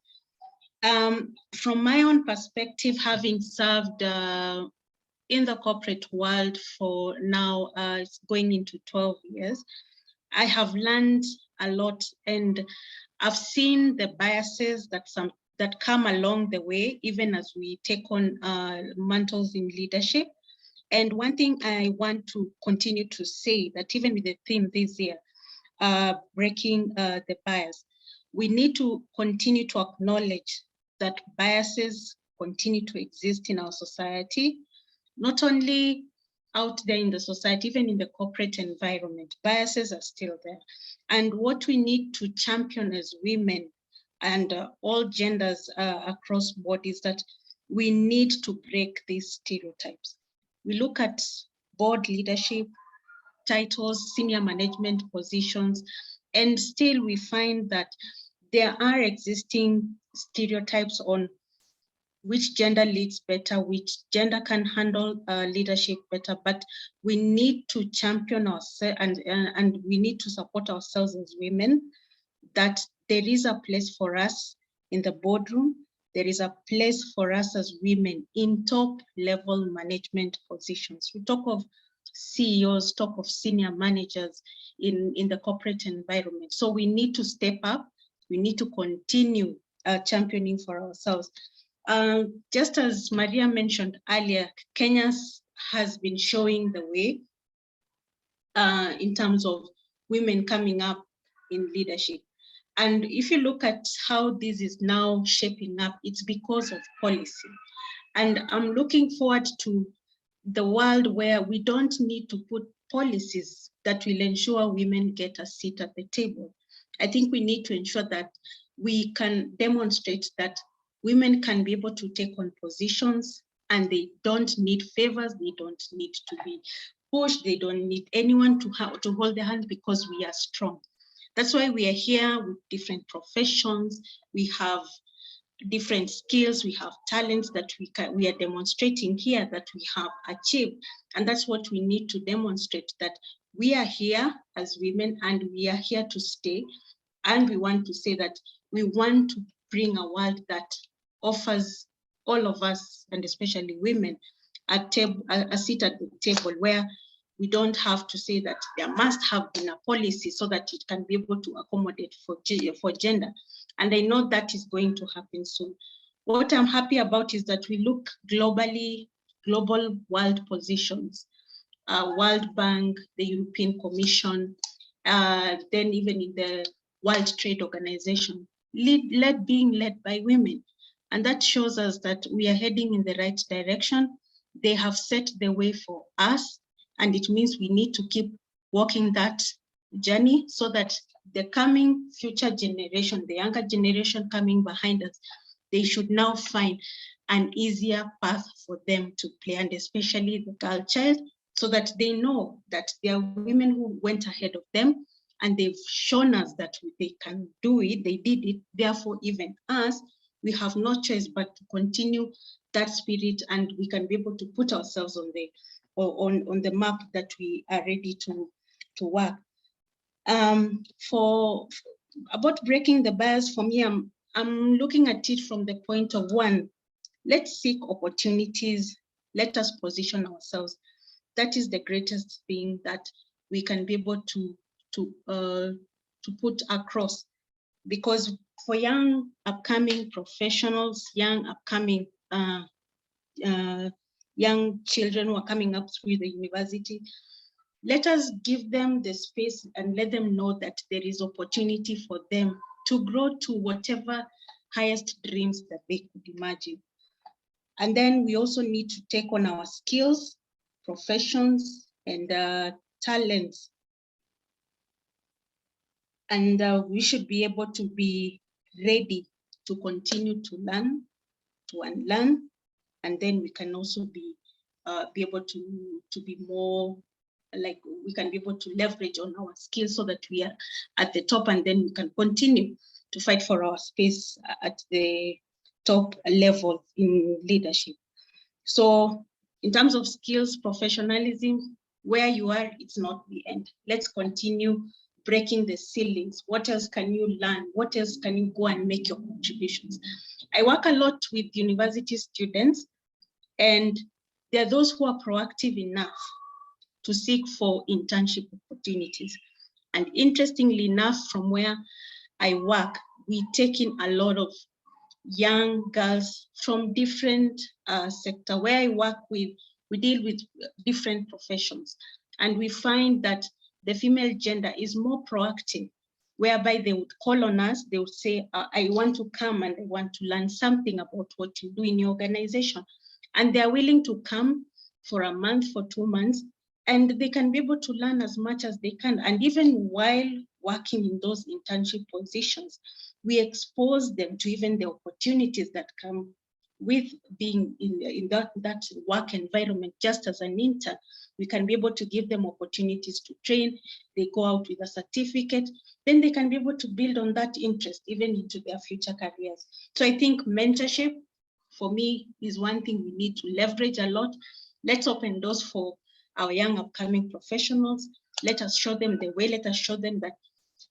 From my own perspective, having served in the corporate world for now, it's going into 12 years, I have learned a lot, and I've seen the biases that come along the way, even as we take on mantles in leadership. And one thing I want to continue to say, that even with the theme this year, breaking the bias, we need to continue to acknowledge that biases continue to exist in our society, not only out there in the society, even in the corporate environment, biases are still there. And what we need to champion as women and all genders across board is that we need to break these stereotypes. We look at board leadership, titles, senior management positions, and still we find that there are existing stereotypes on which gender leads better, which gender can handle leadership better, but we need to champion ourselves and we need to support ourselves as women, that there is a place for us in the boardroom, there is a place for us as women in top level management positions. We talk of CEOs, talk of senior managers in the corporate environment. So we need to step up, we need to continue championing for ourselves. Just as Maria mentioned earlier, Kenya has been showing the way in terms of women coming up in leadership. And if you look at how this is now shaping up, it's because of policy. And I'm looking forward to the world where we don't need to put policies that will ensure women get a seat at the table. I think we need to ensure that we can demonstrate that women can be able to take on positions and they don't need favors, they don't need to be pushed, they don't need anyone to hold their hand, because we are strong. That's why we are here with different professions, we have different skills, we have talents that we are demonstrating here that we have achieved. And that's what we need to demonstrate, that we are here as women and we are here to stay. And we want to say that we want to bring a world that offers all of us, and especially women, a seat at the table where we don't have to say that there must have been a policy so that it can be able to accommodate for gender. And I know that is going to happen soon. What I'm happy about is that we look globally, global world positions, World Bank, the European Commission, then even in the World Trade Organization, being led by women. And that shows us that we are heading in the right direction. They have set the way for us, and it means we need to keep walking that journey so that the coming future generation, the younger generation coming behind us, they should now find an easier path for them to play, and especially the girl child, so that they know that there are women who went ahead of them and they've shown us that they can do it, they did it. Therefore, even us, we have no choice but to continue that spirit, and we can be able to put ourselves on the map that we are ready to work. About breaking the bias, for me, I'm looking at it from the point of, one, let's seek opportunities, let us position ourselves. That is the greatest thing that we can be able to put across, because for young upcoming professionals, young upcoming young children who are coming up through the university, let us give them the space and let them know that there is opportunity for them to grow to whatever highest dreams that they could imagine. And then we also need to take on our skills, professions, and talents. And we should be able to be ready to continue to learn, to unlearn, and then we can also be able to be more, like, we can be able to leverage on our skills so that we are at the top, and then we can continue to fight for our space at the top level in leadership. So in terms of skills, professionalism, where you are, it's not the end. Let's continue breaking the ceilings. What else can you learn? What else can you go and make your contributions? I work a lot with university students, and there are those who are proactive enough to seek for internship opportunities. And interestingly enough, from where I work, we take in a lot of young girls from different sectors. Where I work with, we deal with different professions. And we find that the female gender is more proactive, whereby they would call on us, they would say, I want to come and I want to learn something about what you do in your organization. And they're willing to come for a month, for 2 months, and they can be able to learn as much as they can. And even while working in those internship positions, we expose them to even the opportunities that come with being in that work environment. Just as an intern, we can be able to give them opportunities to train. They go out with a certificate, then they can be able to build on that interest even into their future careers. So I think mentorship, for me, is one thing we need to leverage a lot. Let's open doors for our young upcoming professionals. Let us show them the way. Let us show them that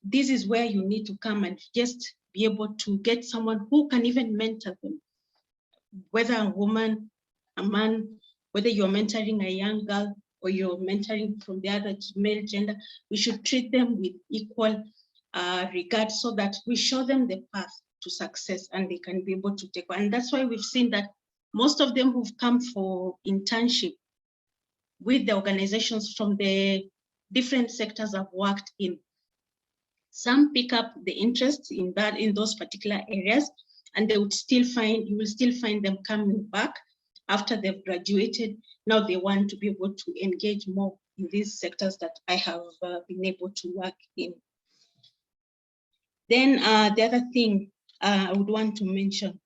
this is where you need to come and just be able to get someone who can even mentor them. Whether a woman, a man, whether you're mentoring a young girl or you're mentoring from the other male gender, we should treat them with equal regard so that we show them the path to success and they can be able to take one. And that's why we've seen that most of them who've come for internship with the organizations from the different sectors I've worked in, some pick up the interest in those particular areas, and they would still find, you will still find them coming back after they've graduated. Now they want to be able to engage more in these sectors that I have been able to work in. Then the other thing I would want to mention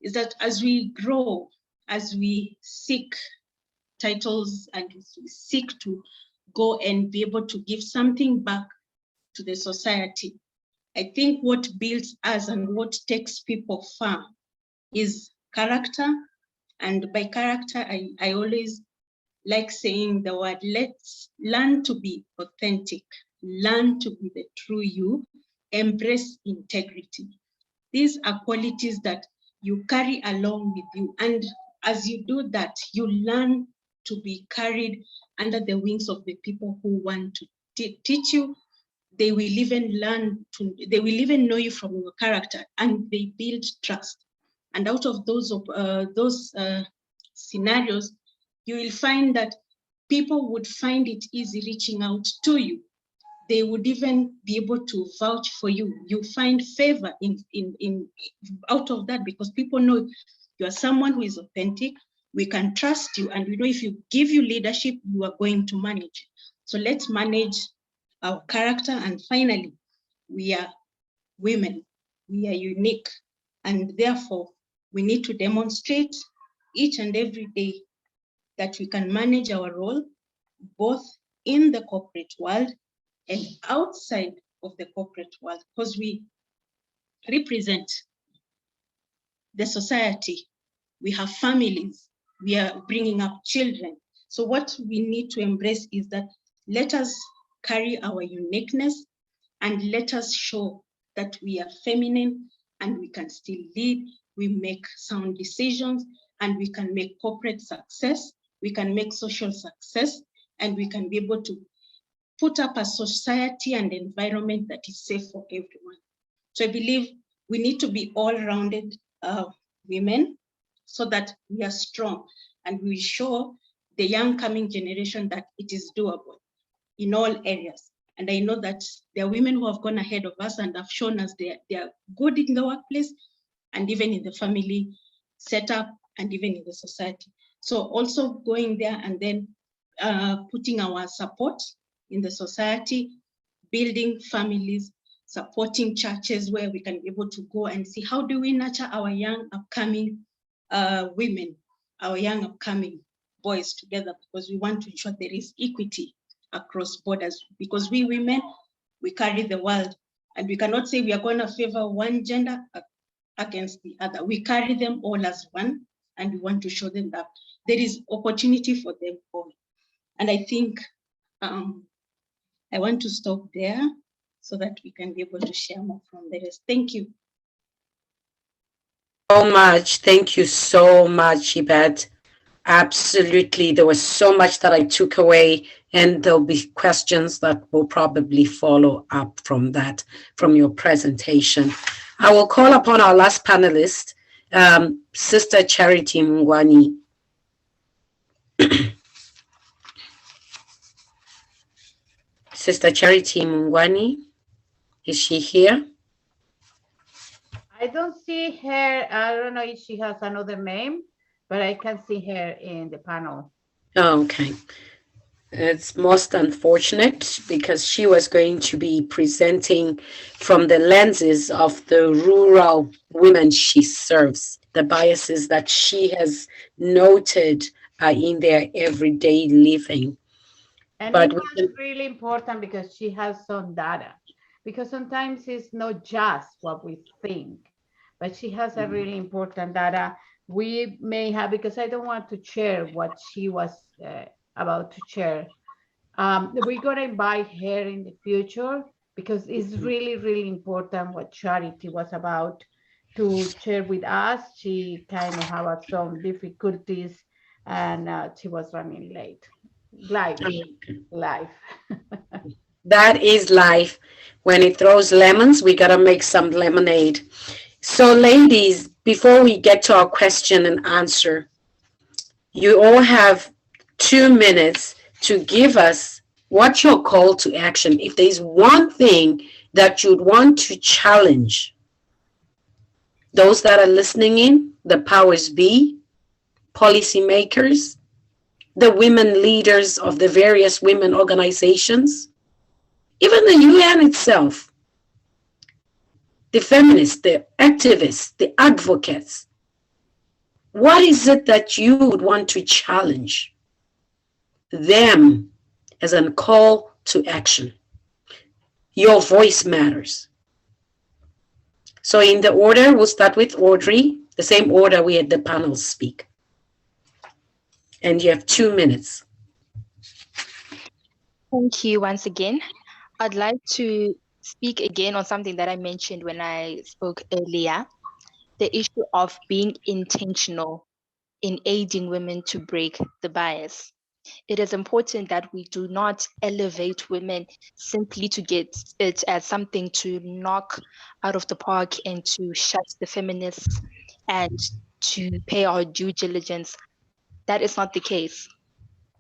is that as we grow, as we seek titles and we seek to go and be able to give something back to the society, I think what builds us and what takes people far is character. And by character, I always like saying the word, let's learn to be authentic, learn to be the true you, embrace integrity. These are qualities that you carry along with you. And as you do that, you learn to be carried under the wings of the people who want to teach you. They will even they will even know you from your character, and they build trust. And out of those scenarios, you will find that people would find it easy reaching out to you. They would even be able to vouch for you. You find favor out of that, because people know you are someone who is authentic. We can trust you, and we know if you give you leadership, you are going to manage. So let's manage our character. And finally, we are women. We are unique, and therefore we need to demonstrate each and every day that we can manage our role both in the corporate world and outside of the corporate world, because we represent the society. We have families, we are bringing up children. So what we need to embrace is that let us carry our uniqueness and let us show that we are feminine and we can still lead, we make sound decisions, and we can make corporate success, we can make social success, and we can be able to put up a society and environment that is safe for everyone. So I believe we need to be all-rounded women so that we are strong and we show the young coming generation that it is doable in all areas. And I know that there are women who have gone ahead of us and have shown us they are good in the workplace and even in the family setup and even in the society. So also going there and then putting our support in the society, building families, supporting churches where we can be able to go and see how do we nurture our young upcoming women, our young upcoming boys together, because we want to ensure there is equity across borders, because we women, we carry the world, and we cannot say we are going to favor one gender against the other. We carry them all as one, and we want to show them that there is opportunity for them all. And I think I want to stop there so that we can be able to share more from the rest. Thank you. So much. Thank you so much, Yvette. Absolutely. There was so much that I took away, and there'll be questions that will probably follow up from that, from your presentation. I will call upon our last panelist, Sister Charity Mngwani. Sister Charity Mngwani, is she here? I don't see her. I don't know if she has another name, but I can see her in the panel. Oh, okay. It's most unfortunate because she was going to be presenting from the lenses of the rural women she serves, the biases that she has noted in their everyday living. And But it's really important because she has some data, because sometimes it's not just what we think, but she has a really important data. We may have, because I don't want to share what she was about to share. We're going to invite her in the future because it's really, really important what Charity was about to share with us. She kind of had some difficulties and she was running late. Life. That is life. When it throws lemons, we got to make some lemonade. So ladies, before we get to our question and answer, you all have 2 minutes to give us what's your call to action. If there's one thing that you'd want to challenge those that are listening in, the powers be, policymakers, the women leaders of the various women organizations, even the UN itself, the feminists, the activists, the advocates. What is it that you would want to challenge them as a call to action? Your voice matters. So in the order, we'll start with Audrey, the same order we had the panel speak. And you have 2 minutes. Thank you once again. I'd like to speak again on something that I mentioned when I spoke earlier, the issue of being intentional in aiding women to break the bias. It is important that we do not elevate women simply to get it as something to knock out of the park and to shut the feminists and to pay our due diligence. That is not the case.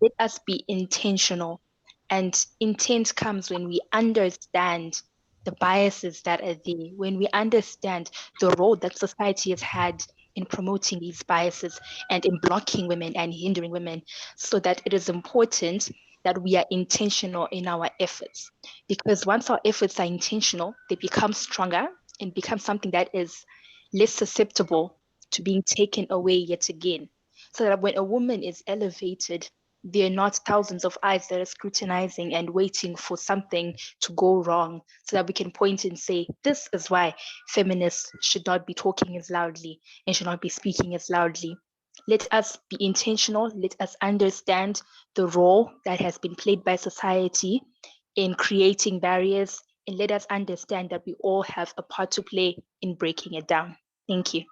Let us be intentional. And intent comes when we understand the biases that are there, when we understand the role that society has had in promoting these biases and in blocking women and hindering women, so that it is important that we are intentional in our efforts. Because once our efforts are intentional, they become stronger and become something that is less susceptible to being taken away yet again. So that when a woman is elevated, there are not thousands of eyes that are scrutinizing and waiting for something to go wrong, so that we can point and say, this is why feminists should not be talking as loudly and should not be speaking as loudly. Let us be intentional. Let us understand the role that has been played by society in creating barriers, and let us understand that we all have a part to play in breaking it down. Thank you.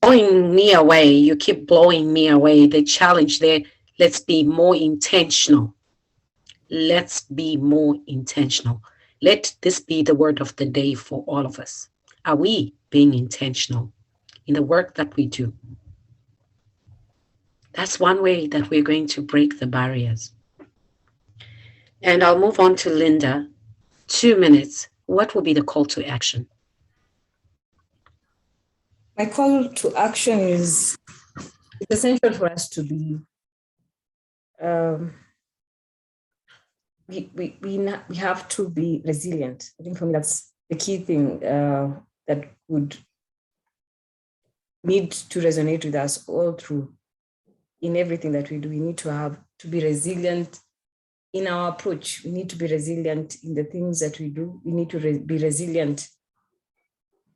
Blowing me away. You keep blowing me away. The challenge there, let's be more intentional. Let's be more intentional. Let this be the word of the day for all of us. Are we being intentional in the work that we do? That's one way that we're going to break the barriers. And I'll move on to Linda. 2 minutes. What will be the call to action? My call to action is it's essential for us to be we have to be resilient. I think for me, that's the key thing that would need to resonate with us all through in everything that we do. We need to be resilient in our approach. We need to be resilient in the things that we do. We need to be resilient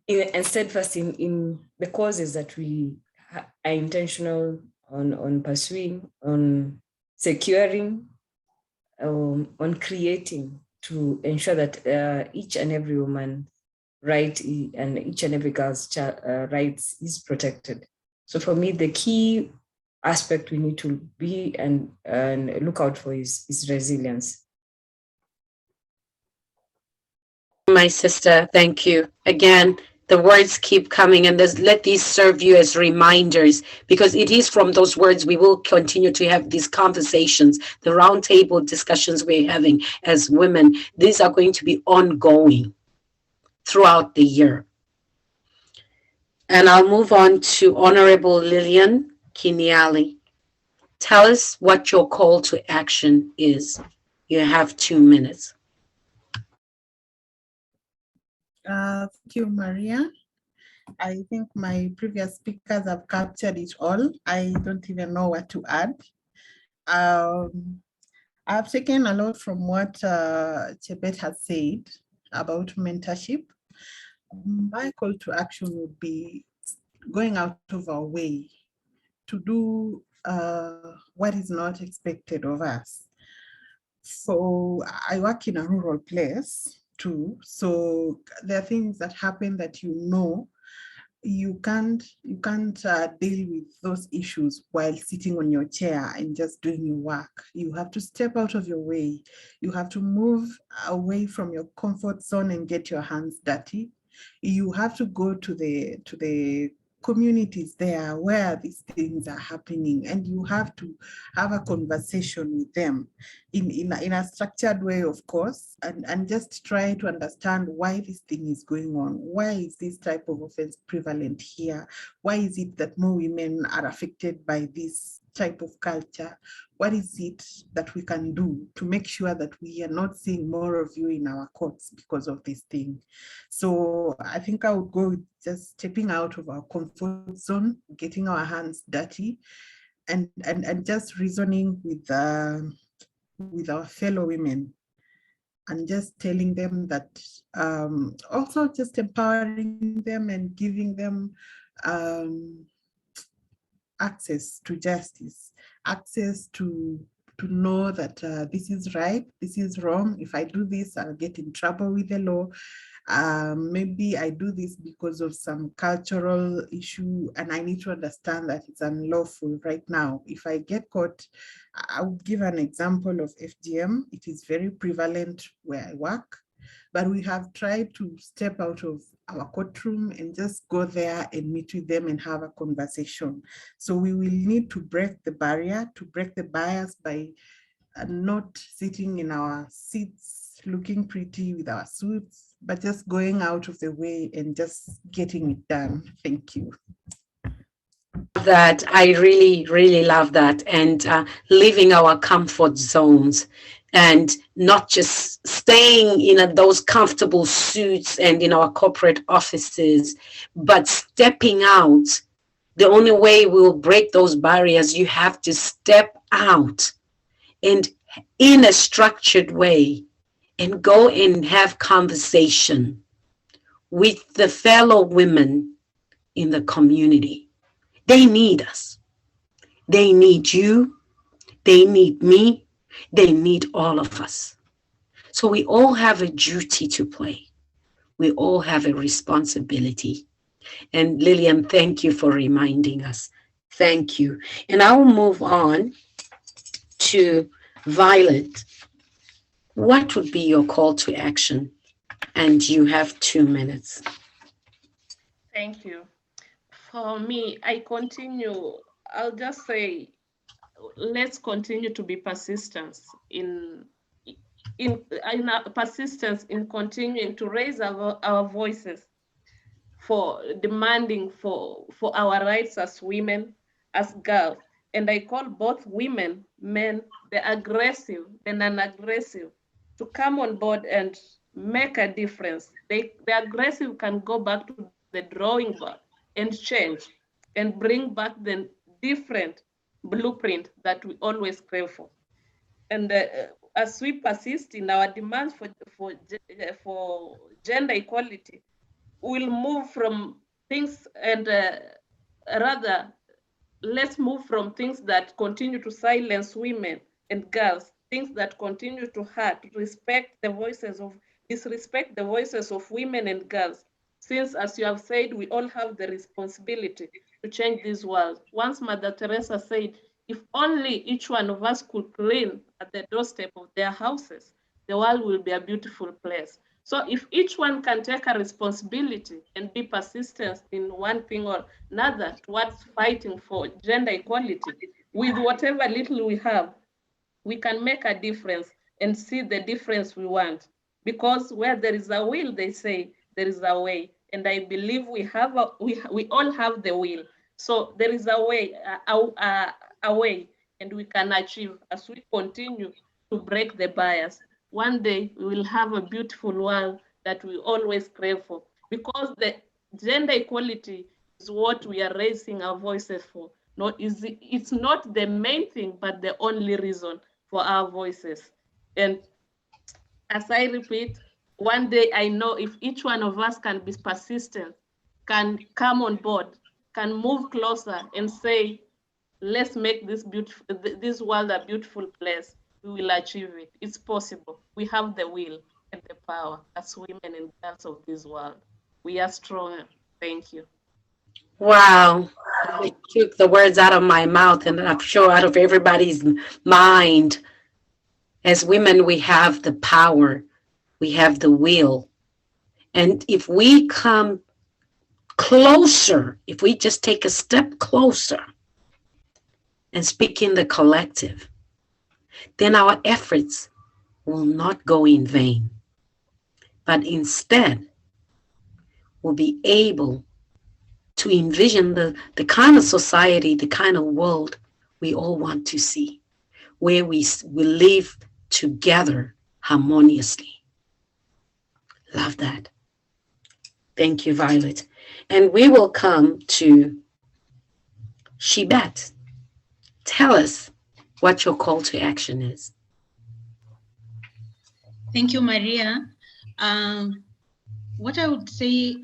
and steadfast in the causes that we are intentional on pursuing, on securing, on creating, to ensure that each and every woman right and each and every girl's rights is protected. So for me, the key aspect we need to be and look out for is resilience. My sister, thank you. Again, the words keep coming, and let these serve you as reminders, because it is from those words we will continue to have these conversations, the roundtable discussions we're having as women. These are going to be ongoing throughout the year. And I'll move on to Honorable Lillian Kiniali. Tell us what your call to action is. You have 2 minutes. Thank you, Maria. I think my previous speakers have captured it all. I don't even know what to add. I've taken a lot from what Chebet has said about mentorship. My call to action would be going out of our way to do what is not expected of us. So I work in a rural place too. So there are things that happen that you can't deal with those issues while sitting on your chair and just doing your work. You have to step out of your way. You have to move away from your comfort zone and get your hands dirty. You have to go to the communities there where these things are happening, and you have to have a conversation with them in a structured way, of course, and just try to understand why this thing is going on. Why is this type of offense prevalent here? Why is it that more women are affected by this type of culture? What is it that we can do to make sure that we are not seeing more of you in our courts because of this thing? So I think I would go with just stepping out of our comfort zone, getting our hands dirty, and just reasoning with our fellow women, and just telling them that, also just empowering them and giving them access to justice, access to know that this is right, this is wrong. If I do this, I'll get in trouble with the law. Maybe I do this because of some cultural issue, and I need to understand that it's unlawful right now. If I get caught, I'll give an example of FGM. It is very prevalent where I work, but we have tried to step out of our courtroom and just go there and meet with them and have a conversation. So we will need to break the barrier, to break the bias by not sitting in our seats looking pretty with our suits, but just going out of the way and just getting it done. Thank you. That I really love that, and leaving our comfort zones and not just staying in those comfortable suits and in our corporate offices, but stepping out. The only way we will break those barriers, you have to step out and in a structured way and go and have conversation with the fellow women in the community. They need us. They need you. They need me. They need all of us. So we all have a duty to play. We all have a responsibility. And Lillian, thank you for reminding us. Thank you. And I will move on to Violet. What would be your call to action? And you have 2 minutes. Thank you. For me, I'll just say, let's continue to be persistent in persistence in continuing to raise our voices for demanding for our rights as women, as girls. And I call both women, men, the aggressive, the non-aggressive, to come on board and make a difference. The aggressive can go back to the drawing board and change and bring back the different blueprint that we always crave for. And as we persist in our demands for gender equality, we'll move from things and rather, let's move from things that continue to silence women and girls, things that continue to hurt, disrespect the voices of women and girls. Since, as you have said, we all have the responsibility to change this world. Once Mother Teresa said, if only each one of us could clean at the doorstep of their houses, the world will be a beautiful place. So if each one can take a responsibility and be persistent in one thing or another towards fighting for gender equality, with whatever little we have, we can make a difference and see the difference we want. Because where there is a will, they say, there is a way. And I believe we all have the will. So there is a way, and we can achieve as we continue to break the bias. One day we will have a beautiful world that we always crave for, because the gender equality is what we are raising our voices for. It's not the main thing, but the only reason for our voices. And as I repeat, one day I know if each one of us can be persistent, can come on board, can move closer and say, let's make this world a beautiful place, we will achieve it. It's possible. We have the will and the power as women and girls of this world. We are stronger. Thank you. Wow. You took the words out of my mouth, and I'm sure out of everybody's mind. As women, we have the power. We have the will. And if we come closer, if we just take a step closer and speak in the collective, then our efforts will not go in vain, but instead we'll be able to envision the kind of society, the kind of world we all want to see, where we live together harmoniously. Love that. Thank you, Violet. And we will come to Shibet. Tell us what your call to action is. Thank you, Maria. What I would say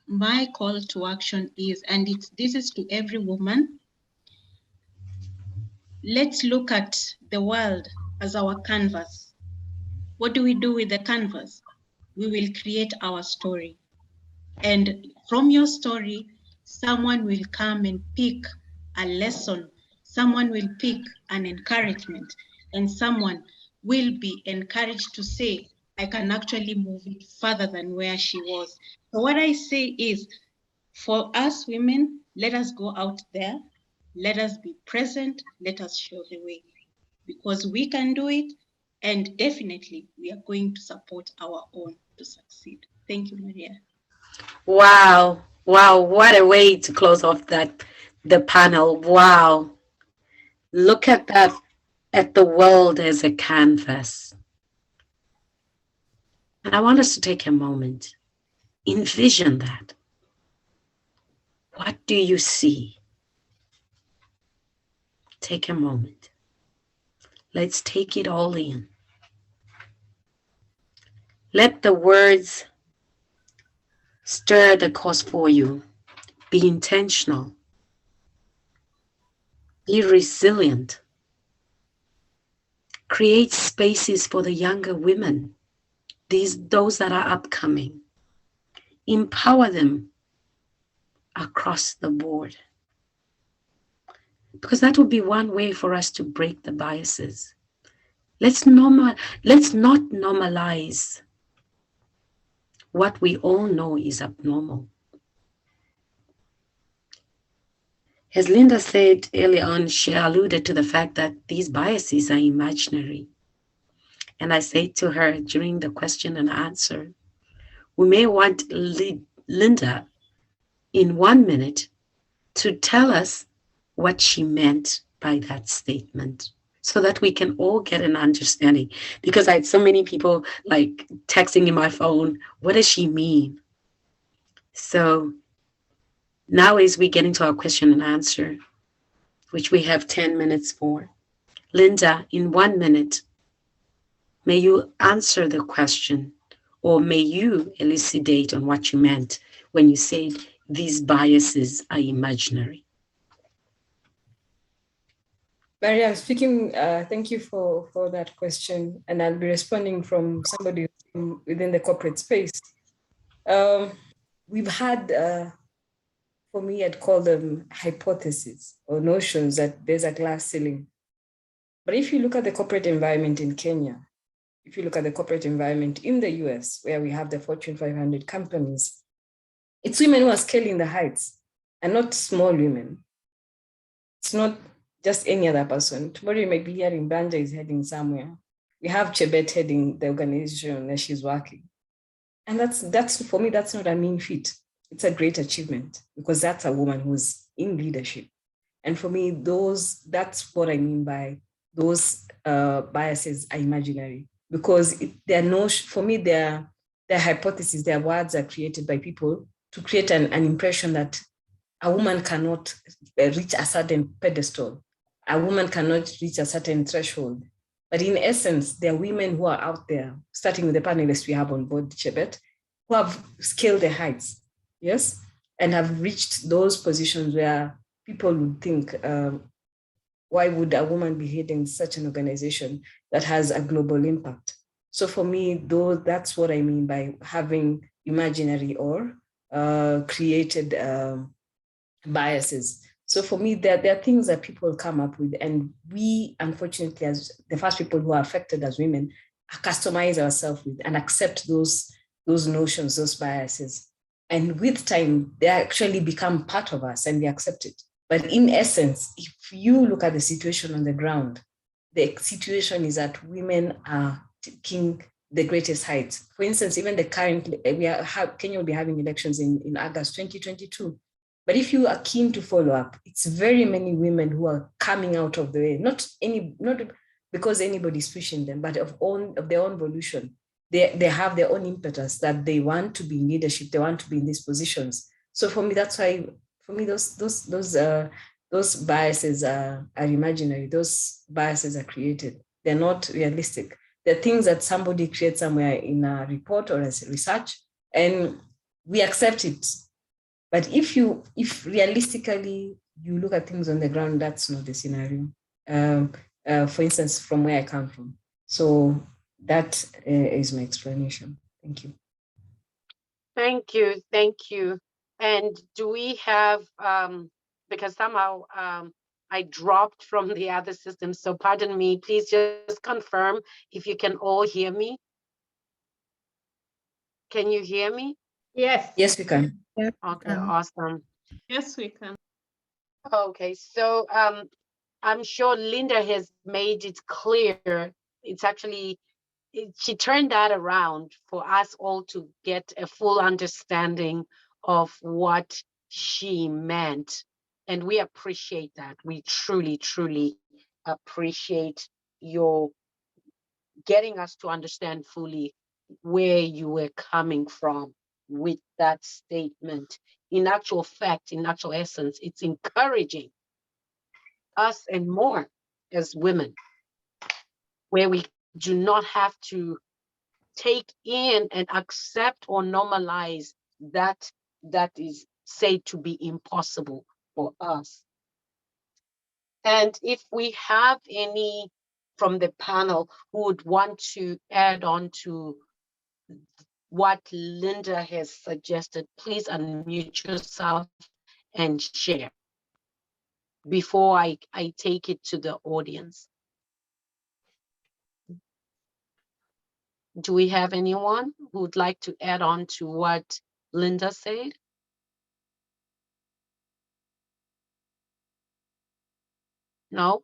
my call to action is, and this is to every woman, let's look at the world as our canvas. What do we do with the canvas? We will create our story. And from your story, someone will come and pick a lesson. Someone will pick an encouragement, and someone will be encouraged to say, I can actually move it further than where she was. So what I say is, for us women, let us go out there, let us be present, let us show the way, because we can do it, and definitely we are going to support our own to succeed. Thank you, Maria. Wow. Wow. What a way to close off the panel. Wow. Look at that, at the world as a canvas. And I want us to take a moment. Envision that. What do you see? Take a moment. Let's take it all in. Let the words stir the cause for you. Be intentional. Be resilient. Create spaces for the younger women, those that are upcoming. Empower them across the board. Because that would be one way for us to break the biases. Let's not normalize what we all know is abnormal. As Linda said earlier on, she alluded to the fact that these biases are imaginary. And I said to her during the question and answer, we may want Linda in 1 minute to tell us what she meant by that statement, so that we can all get an understanding. Because I had so many people like texting in my phone, what does she mean? So now as we get into our question and answer, which we have 10 minutes for. Linda, in 1 minute, may you answer the question, or may you elucidate on what you meant when you said these biases are imaginary. Maria, speaking, thank you for that question. And I'll be responding from somebody within the corporate space. We've had, for me, I'd call them hypotheses or notions that there's a glass ceiling. But if you look at the corporate environment in Kenya, if you look at the corporate environment in the US, where we have the Fortune 500 companies, it's women who are scaling the heights and not small women. It's not just any other person. Tomorrow you might be hearing Banja is heading somewhere. We have Chebet heading the organization that she's working. And that's for me, that's not a mean feat. It's a great achievement because that's a woman who's in leadership. And for me, that's what I mean by those biases are imaginary, because for me, they're hypotheses, their words are created by people to create an impression that a woman cannot reach a certain pedestal. A woman cannot reach a certain threshold. But in essence, there are women who are out there, starting with the panelists we have on board, Chebet, who have scaled the heights, yes, and have reached those positions where people would think, why would a woman be heading such an organization that has a global impact? So for me, that's what I mean by having imaginary or created biases. So for me, there are things that people come up with, and we, unfortunately, as the first people who are affected as women, customize ourselves with and accept those notions, those biases. And with time, they actually become part of us and we accept it. But in essence, if you look at the situation on the ground, the situation is that women are taking the greatest heights. For instance, even the current, Kenya will be having elections in August 2022. But if you are keen to follow up, it's very many women who are coming out of the way, not because anybody's pushing them, but of their own volition. They have their own impetus that they want to be in leadership, they want to be in these positions. So for me, that's why, for me, those biases are imaginary. Those biases are created. They're not realistic. They're things that somebody creates somewhere in a report or as research, and we accept it. But if realistically you look at things on the ground, that's not the scenario. For instance, from where I come from. So that is my explanation. Thank you. Thank you. Thank you. And do we have, because somehow I dropped from the other system, so pardon me, please just confirm if you can all hear me. Can you hear me? Yes. Yes, we can. Okay, awesome. Yes, we can. Okay, so I'm sure Linda has made it clear. It's actually, she turned that around for us all to get a full understanding of what she meant. And we appreciate that. We truly, truly appreciate your getting us to understand fully where you were coming from with that statement. In actual fact, in actual essence, it's encouraging us and more as women, where we do not have to take in and accept or normalize that is said to be impossible for us. And if we have any from the panel who would want to add on to what Linda has suggested, please unmute yourself and share before I take it to the audience. Do we have anyone who would like to add on to what Linda said? No?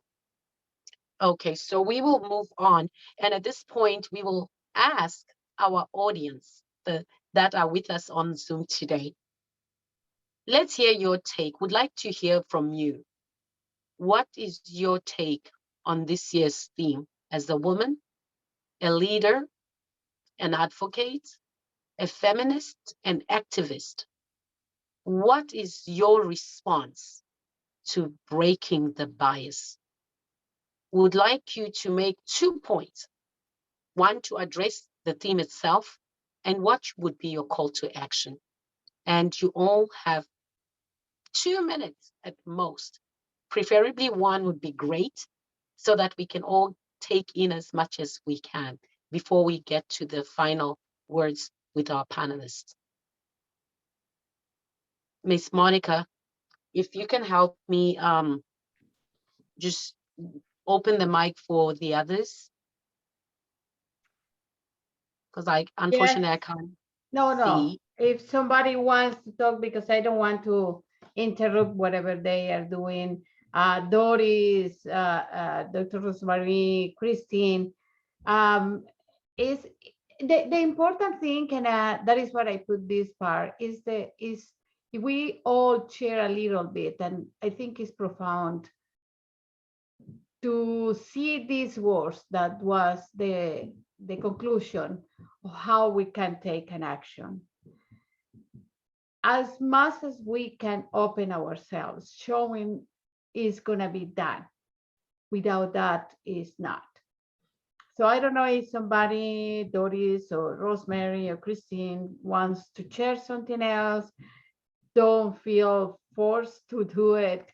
Okay, so we will move on. And at this point, we will ask our audience that are with us on Zoom today. Let's hear your take. Would like to hear from you. What is your take on this year's theme as a woman, a leader, an advocate, a feminist, an activist. What is your response to breaking the bias? Would like you to make 2 points. One, to address the theme itself, and what would be your call to action? And you all have 2 minutes at most. Preferably 1 would be great, so that we can all take in as much as we can before we get to the final words with our panelists. Miss Monica, if you can help me just open the mic for the others, because unfortunately I can't No. see. If somebody wants to talk, because I don't want to interrupt whatever they are doing. Doris, Dr. Rosemary, Christine, is the important thing, and that is what I put this part, is we all share a little bit, and I think it's profound to see these words that was the conclusion of how we can take an action. As much as we can open ourselves, showing is going to be done. Without that, is not. So I don't know if somebody, Doris or Rosemary or Christine, wants to share something else. Don't feel forced to do it.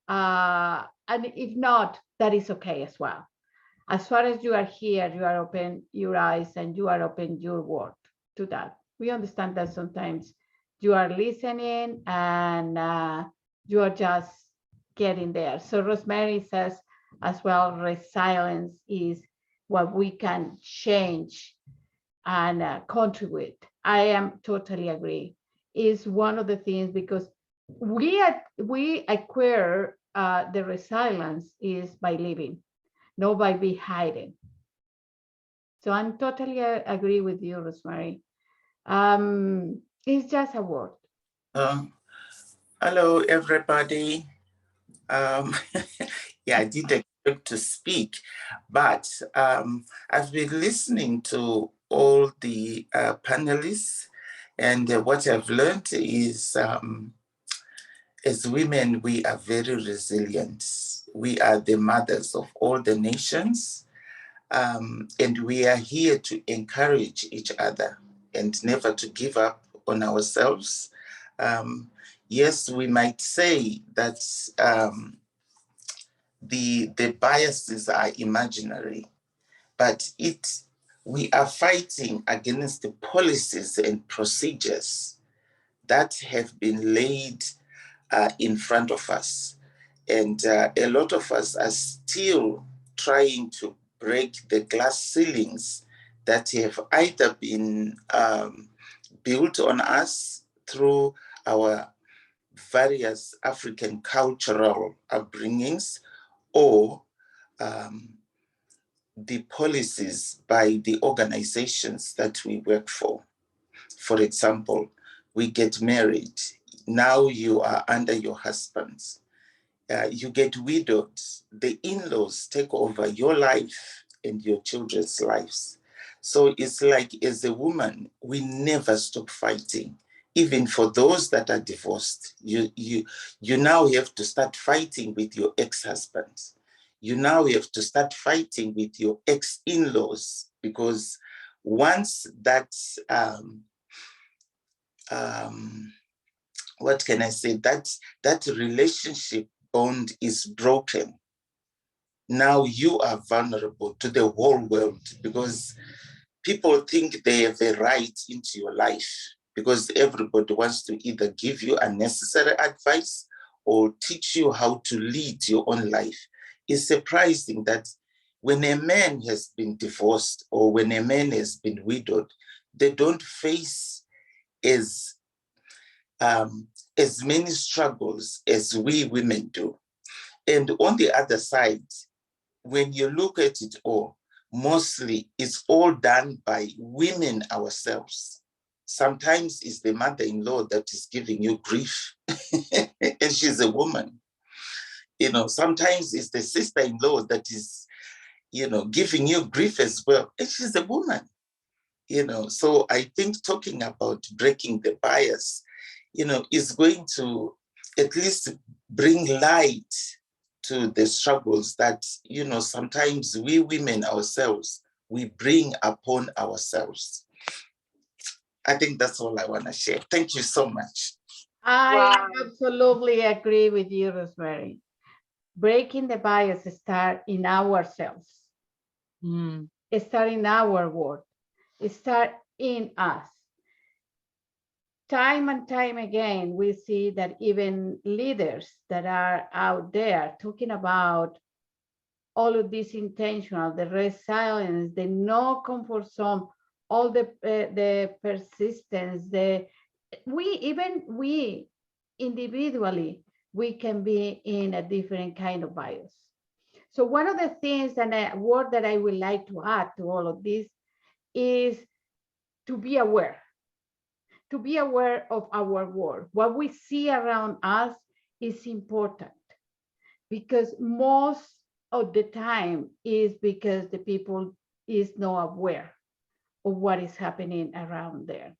And if not, that is okay as well. As far as you are here, you are open your eyes and you are open your world to that. We understand that sometimes you are listening and you are just getting there. So Rosemary says as well, resilience is what we can change and contribute. I am totally agree. Is one of the things, because we acquire the resilience is by living, not by be hiding. So I'm totally agree with you, Rosemary. It's just a word. Hello, everybody. Yeah, I didn't expect to speak, but I've been listening to all the panelists, and what I've learned is as women, we are very resilient. We are the mothers of all the nations, and we are here to encourage each other and never to give up on ourselves. Yes, we might say that the biases are imaginary, but we are fighting against the policies and procedures that have been laid in front of us. And a lot of us are still trying to break the glass ceilings that have either been built on us through our various African cultural upbringings, or the policies by the organizations that we work for. For example, we get married. Now you are under your husbands. You get widowed. The in-laws take over your life and your children's lives. So it's like, as a woman, we never stop fighting. Even for those that are divorced, you now have to start fighting with your ex-husbands. You now have to start fighting with your ex-in-laws, because once that, what can I say, that relationship bond is broken, now you are vulnerable to the whole world, because people think they have a right into your life, because everybody wants to either give you unnecessary advice or teach you how to lead your own life. It's surprising that when a man has been divorced or when a man has been widowed, they don't face as many struggles as we women do. And on the other side, when you look at it all, mostly it's all done by women ourselves. Sometimes it's the mother-in-law that is giving you grief, and she's a woman. You know, sometimes it's the sister-in-law that is giving you grief as well. And she's a woman, So I think talking about breaking the bias, is going to at least bring light to the struggles that, sometimes we women ourselves, we bring upon ourselves. I think that's all I want to share. Thank you so much. I absolutely agree with you, Rosemary. Breaking the bias starts in ourselves. It starts in our world. It starts in us. Time and time again, we see that even leaders that are out there talking about all of this intentional, the resilience, the no comfort zone, all the persistence, we individually, we can be in a different kind of bias. So one of the things and a word that I would like to add to all of this is to be aware. To be aware of our world. What we see around us is important because most of the time is because the people is not aware of what is happening around there.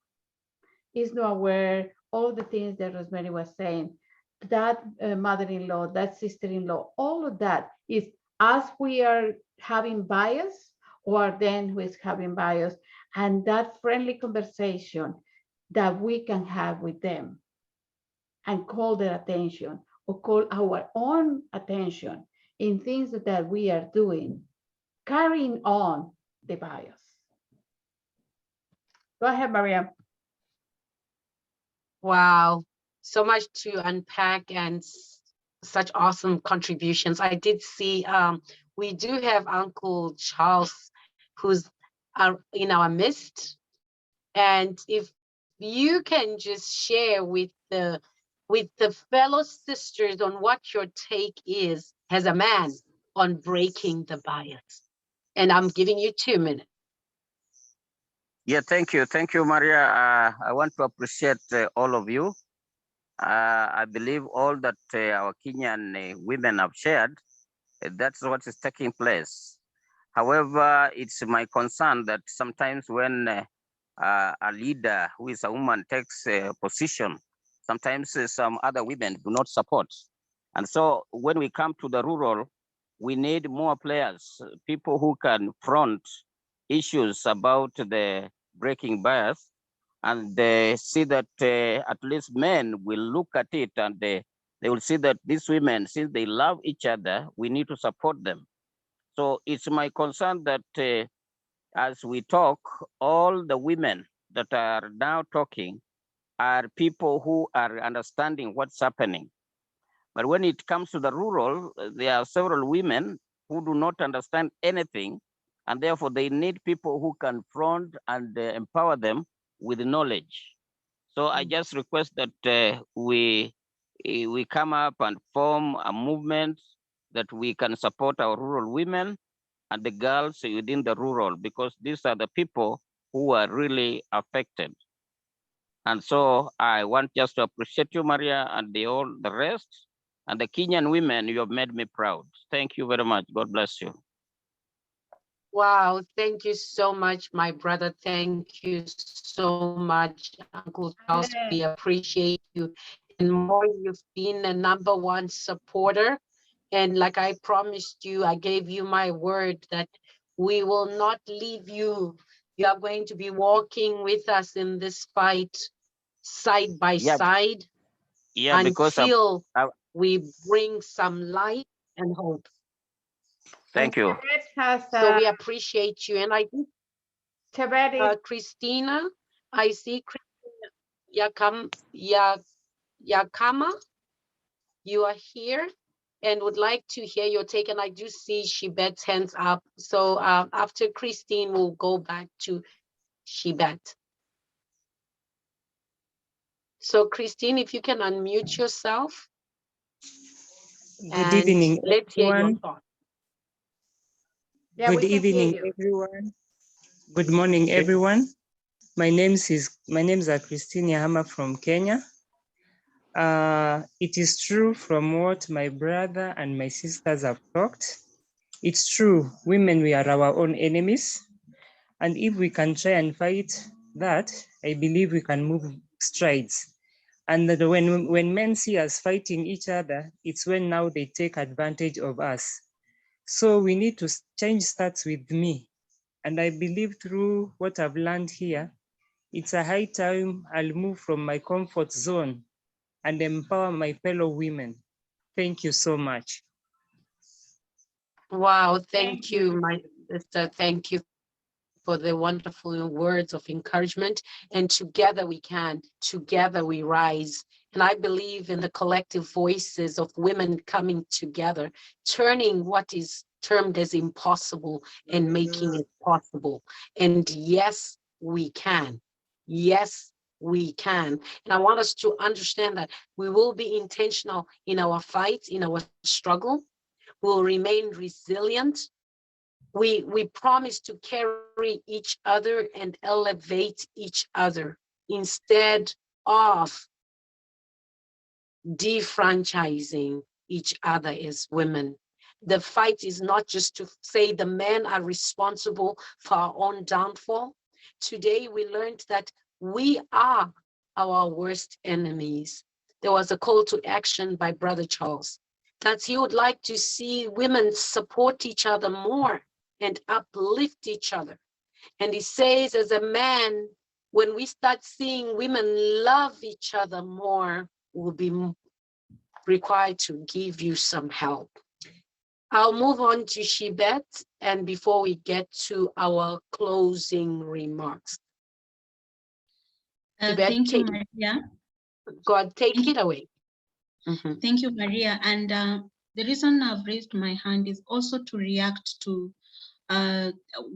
Is not aware all the things that Rosemary was saying, that mother-in-law, that sister-in-law, all of that is us we are having bias or then who is having bias, and that friendly conversation that we can have with them and call their attention or call our own attention in things that we are doing, carrying on the bias. Go ahead, Maria. Wow, so much to unpack and such awesome contributions. I did see we do have Uncle Charles who's in our midst, and if you can just share with the fellow sisters on what your take is as a man on breaking the bias. And I'm giving you 2 minutes. Yeah, thank you, Maria. I want to appreciate all of you. I believe all that our Kenyan women have shared, that's what is taking place. However, it's my concern that sometimes when a leader who is a woman takes a position, sometimes some other women do not support. And so when we come to the rural, we need more players, people who can front issues about the breaking bias, and they see that at least men will look at it and they will see that these women, since they love each other, we need to support them. So it's my concern that as we talk, all the women that are now talking are people who are understanding what's happening. But when it comes to the rural, there are several women who do not understand anything, and therefore they need people who can front and empower them with knowledge. So I just request that we come up and form a movement that we can support our rural women and the girls within the rural, because these are the people who are really affected. And so I want just to appreciate you, Maria, and all the rest. And the Kenyan women, you have made me proud. Thank you very much. God bless you. Wow, thank you so much, my brother. Thank you so much, Uncle Charles. We appreciate you. And more, you've been a #1 supporter. And like I promised you, I gave you my word that we will not leave you. You are going to be walking with us in this fight, side by side, until we bring some light and hope. Thank you. So we appreciate you. And I think Christina, I see Christina Yakama, you are here and would like to hear your take. And I do see Shibet's hands up. So after Christine, we'll go back to Shibet. So Christine, if you can unmute yourself. Good evening, let's hear your everyone. thoughts. Good evening, everyone. Good morning, everyone. My name is Christine Yahama from Kenya. It is true from what my brother and my sisters have talked. It's true, women, we are our own enemies. And if we can try and fight that, I believe we can move strides. And that when men see us fighting each other, it's when now they take advantage of us. So we need to change starts with me. And I believe through what I've learned here, it's a high time I'll move from my comfort zone and empower my fellow women. Thank you so much. Wow, thank you, my sister. Thank you for the wonderful words of encouragement. And together we can, together we rise. And I believe in the collective voices of women coming together, turning what is termed as impossible and making it possible. And yes, we can. Yes, we can. And I want us to understand that we will be intentional in our fight, in our struggle. We'll remain resilient. We promise to carry each other and elevate each other instead of defranchising each other as women. The fight is not just to say the men are responsible for our own downfall. Today we learned that we are our worst enemies. There was a call to action by Brother Charles that he would like to see women support each other more and uplift each other. And he says, as a man, when we start seeing women love each other more, we'll be required to give you some help. I'll move on to Shibet, and before we get to our closing remarks. Thank you, Maria. God, take it away. Thank you, Maria. And the reason I've raised my hand is also to react to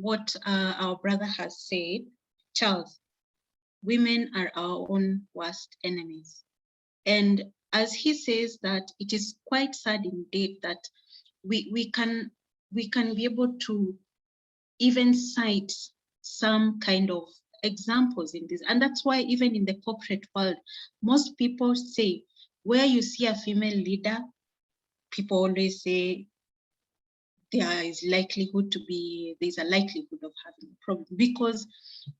what our brother has said. Charles, women are our own worst enemies. And as he says that, it is quite sad indeed that we can be able to even cite some kind of examples in this. And that's why even in the corporate world, most people say, where you see a female leader, people always say there's a likelihood of having a problem, because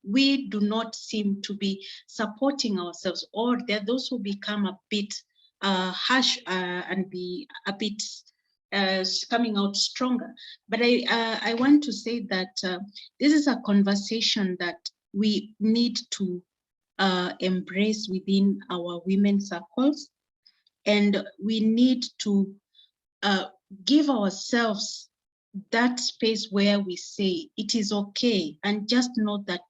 we do not seem to be supporting ourselves, or there are those who become a bit harsh and be a bit coming out stronger. But I want to say that this is a conversation that we need to embrace within our women circles, and we need to give ourselves that space where we say it is okay, and just know that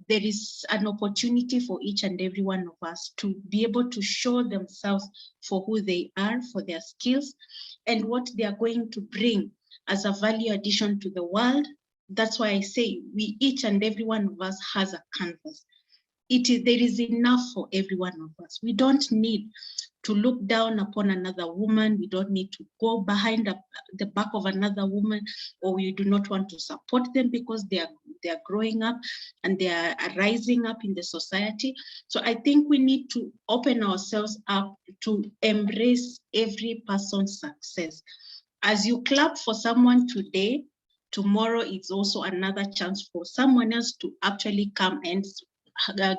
there is an opportunity for each and every one of us to be able to show themselves for who they are, for their skills, and what they are going to bring as a value addition to the world. That's why I say each and every one of us has a canvas. There is enough for every one of us. We don't need to look down upon another woman. We don't need to go behind the back of another woman, or we do not want to support them because they are growing up and they are rising up in the society. So I think we need to open ourselves up to embrace every person's success. As you clap for someone today, tomorrow is also another chance for someone else to actually come and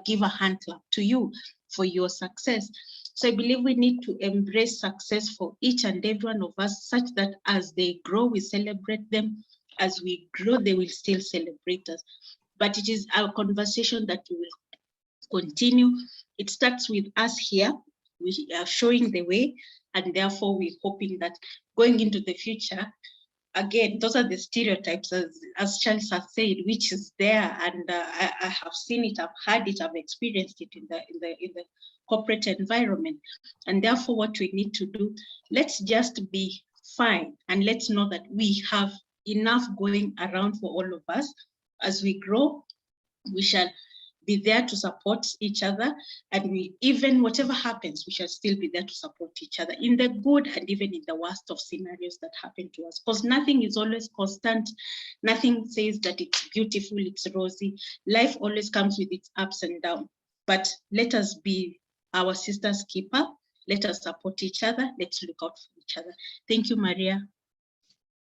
give a hand clap to you for your success. So I believe we need to embrace success for each and every one of us, such that as they grow, we celebrate them. As we grow, they will still celebrate us. But it is our conversation that we will continue. It starts with us here. We are showing the way, and therefore we're hoping that going into the future, again, those are the stereotypes, as Charles has said, which is there, and I have seen it, I've heard it, I've experienced it in the corporate environment. And therefore, what we need to do, let's just be fine, and let's know that we have enough going around for all of us. As we grow, we shall be there to support each other, and we, even whatever happens, we shall still be there to support each other in the good and even in the worst of scenarios that happen to us, because nothing is always constant. Nothing says that it's beautiful, it's rosy. Life always comes with its ups and downs, but let us be our sister's keeper. Let us support each other. Let's look out for each other. Thank you, Maria.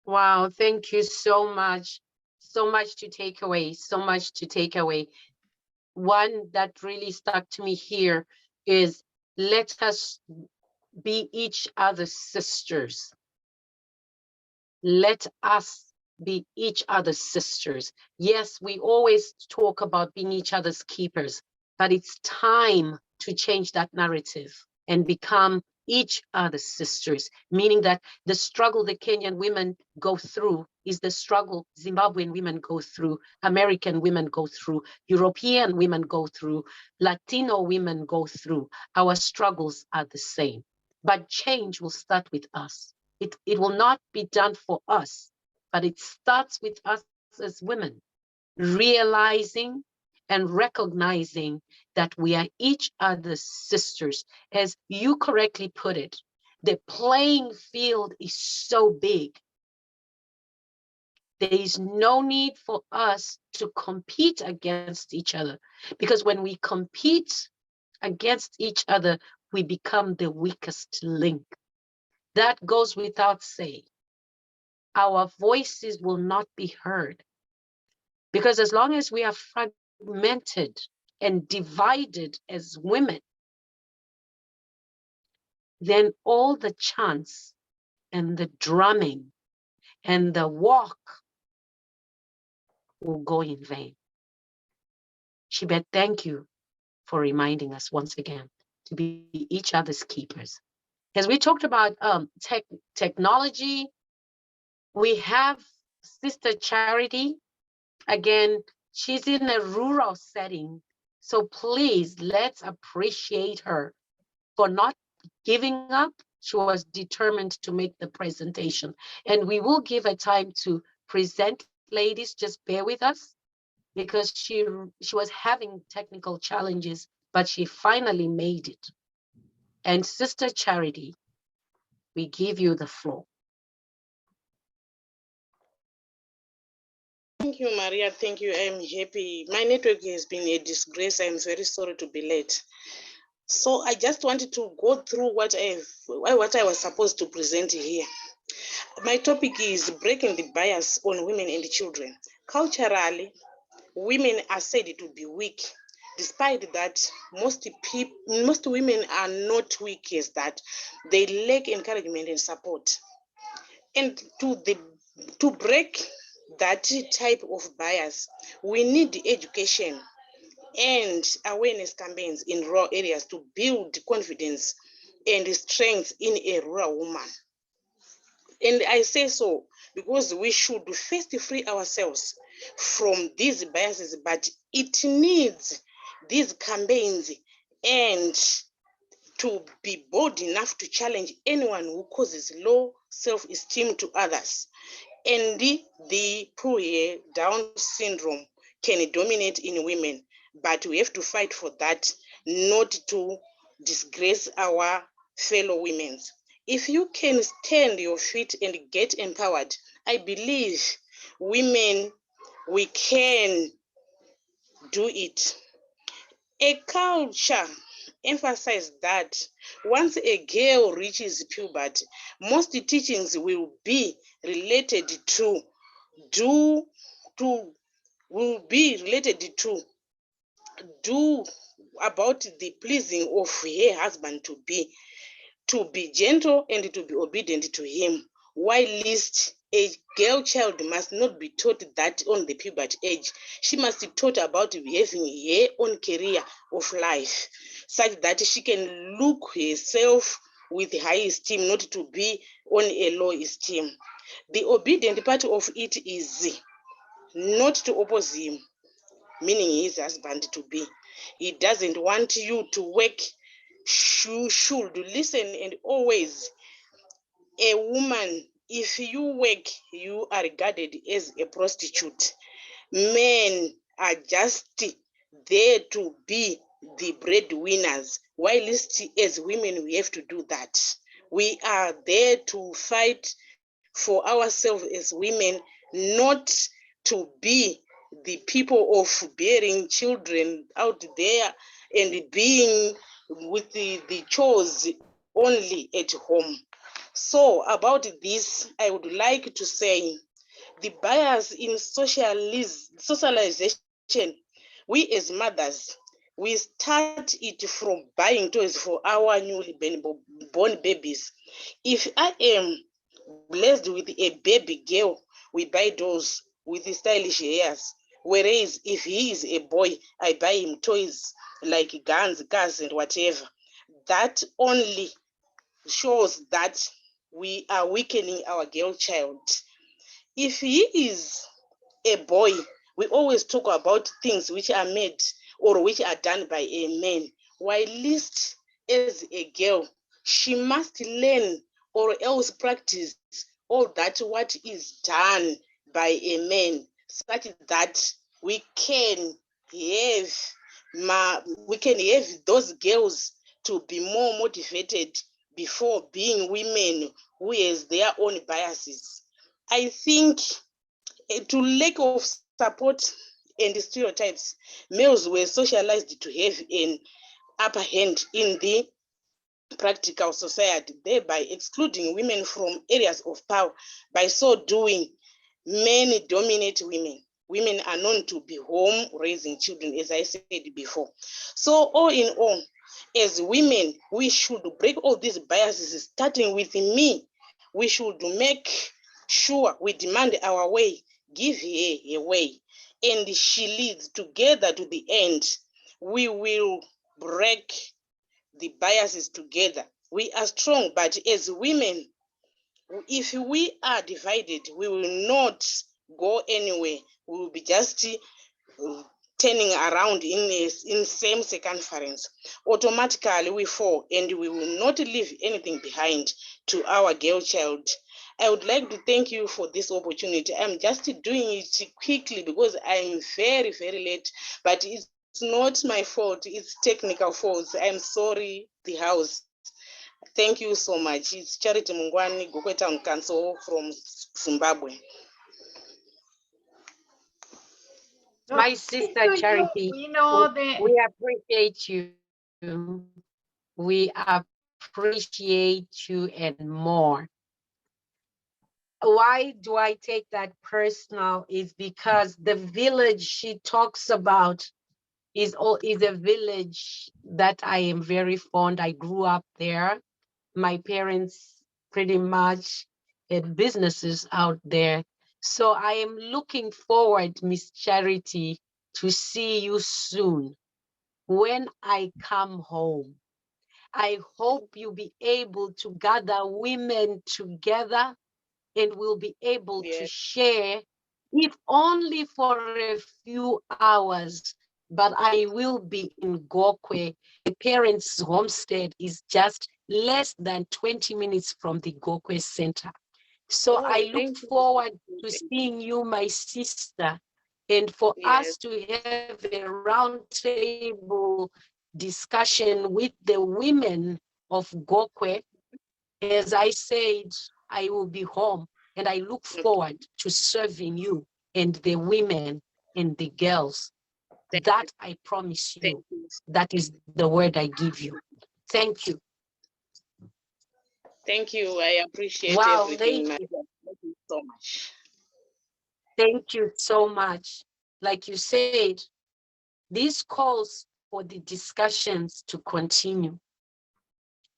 Wow, thank you so much. So much to take away, so much to take away. One that really stuck to me here is let us be each other's sisters. Let us be each other's sisters. Yes, we always talk about being each other's keepers, but it's time to change that narrative and become each other's sisters, meaning that the struggle the Kenyan women go through is the struggle Zimbabwean women go through, American women go through, European women go through, Latino women go through. Our struggles are the same, but change will start with us. It will not be done for us, but it starts with us as women, realizing and recognizing that we are each other's sisters. As you correctly put it, the playing field is so big. There is no need for us to compete against each other, because when we compete against each other, we become the weakest link. That goes without saying. Our voices will not be heard, because as long as we are fragmented and divided as women, then all the chants and the drumming and the walk will go in vain. Chebet, thank you for reminding us once again to be each other's keepers. As we talked about technology, we have Sister Charity. Again, she's in a rural setting, so please let's appreciate her for not giving up. She was determined to make the presentation, and we will give her time to present. Ladies, just bear with us, because she was having technical challenges, but she finally made it. And Sister Charity, we give you the floor. Thank you, Maria. Thank you. I'm happy. My network has been a disgrace. I'm very sorry to be late. So I just wanted to go through what I was supposed to present here. My topic is breaking the bias on women and children. Culturally, women are said to be weak. Despite that, most women are not weak, as that they lack encouragement and support. And to break that type of bias, we need education and awareness campaigns in rural areas to build confidence and strength in a rural woman. And I say so because we should first free ourselves from these biases, but it needs these campaigns and to be bold enough to challenge anyone who causes low self-esteem to others. And the poor Down syndrome can dominate in women, but we have to fight for that, not to disgrace our fellow women. If you can stand your feet and get empowered, I believe women, we can do it. A culture emphasizes that once a girl reaches puberty, most teachings will be related to do about the pleasing of her husband, to be gentle and to be obedient to him, while least a girl child must not be taught that on the puberty age. She must be taught about having her own career of life, such that she can look herself with high esteem, not to be on a low esteem. The obedient part of it is not to oppose him, meaning his husband to be. He doesn't want you to work. You should listen. And always, a woman, if you work, you are regarded as a prostitute. Men are just there to be the breadwinners, while as women we have to do that. We are there to fight for ourselves as women, not to be the people of bearing children out there and being with the chores only at home. So about this, I would like to say the bias in socialization, we as mothers, we start it from buying toys for our newly born babies. If I am blessed with a baby girl, we buy those with the stylish hairs. Whereas if he is a boy, I buy him toys like guns, cars, and whatever. That only shows that we are weakening our girl child. If he is a boy, we always talk about things which are made or which are done by a man. While least as a girl, she must learn or else practice all that what is done by a man, such that we can have those girls to be more motivated before being women who has their own biases. I think to lack of support and stereotypes, males were socialized to have an upper hand in the practical society, thereby excluding women from areas of power. By so doing, many dominate women. Women are known to be home raising children, as I said before. So all in all, as women, we should break all these biases, starting with me. We should make sure we demand our way, give her a way, and she leads together to the end. We will break the biases together. We are strong, but as women, if we are divided, we will not go anywhere. We will be just turning around in same circumference. Automatically we fall and we will not leave anything behind to our girl child. I would like to thank you for this opportunity. I'm just doing it quickly because I'm very, very late, but it's not my fault. It's technical faults. I'm sorry, the house. Thank you so much. It's Charity Mungwani, Gokwe Town Council from Zimbabwe. My sister Charity, We know that we appreciate you. We appreciate you and more. Why do I take that personal? Is because the village she talks about is a village that I am very fond. I grew up there. My parents pretty much had businesses out there. So I am looking forward, Miss Charity, to see you soon. When I come home, I hope you'll be able to gather women together and we'll be able to share, if only for a few hours, but I will be in Gokwe. My parents' homestead is just less than 20 minutes from the Gokwe Center. So I look forward to seeing you, my sister, and for us to have a roundtable discussion with the women of Gokwe. As I said, I will be home and I look forward to serving you and the women and the girls. That I promise you. That is the word I give you. Thank you. Thank you. I appreciate everything. Thank you so much. Thank you so much. Like you said, this calls for the discussions to continue.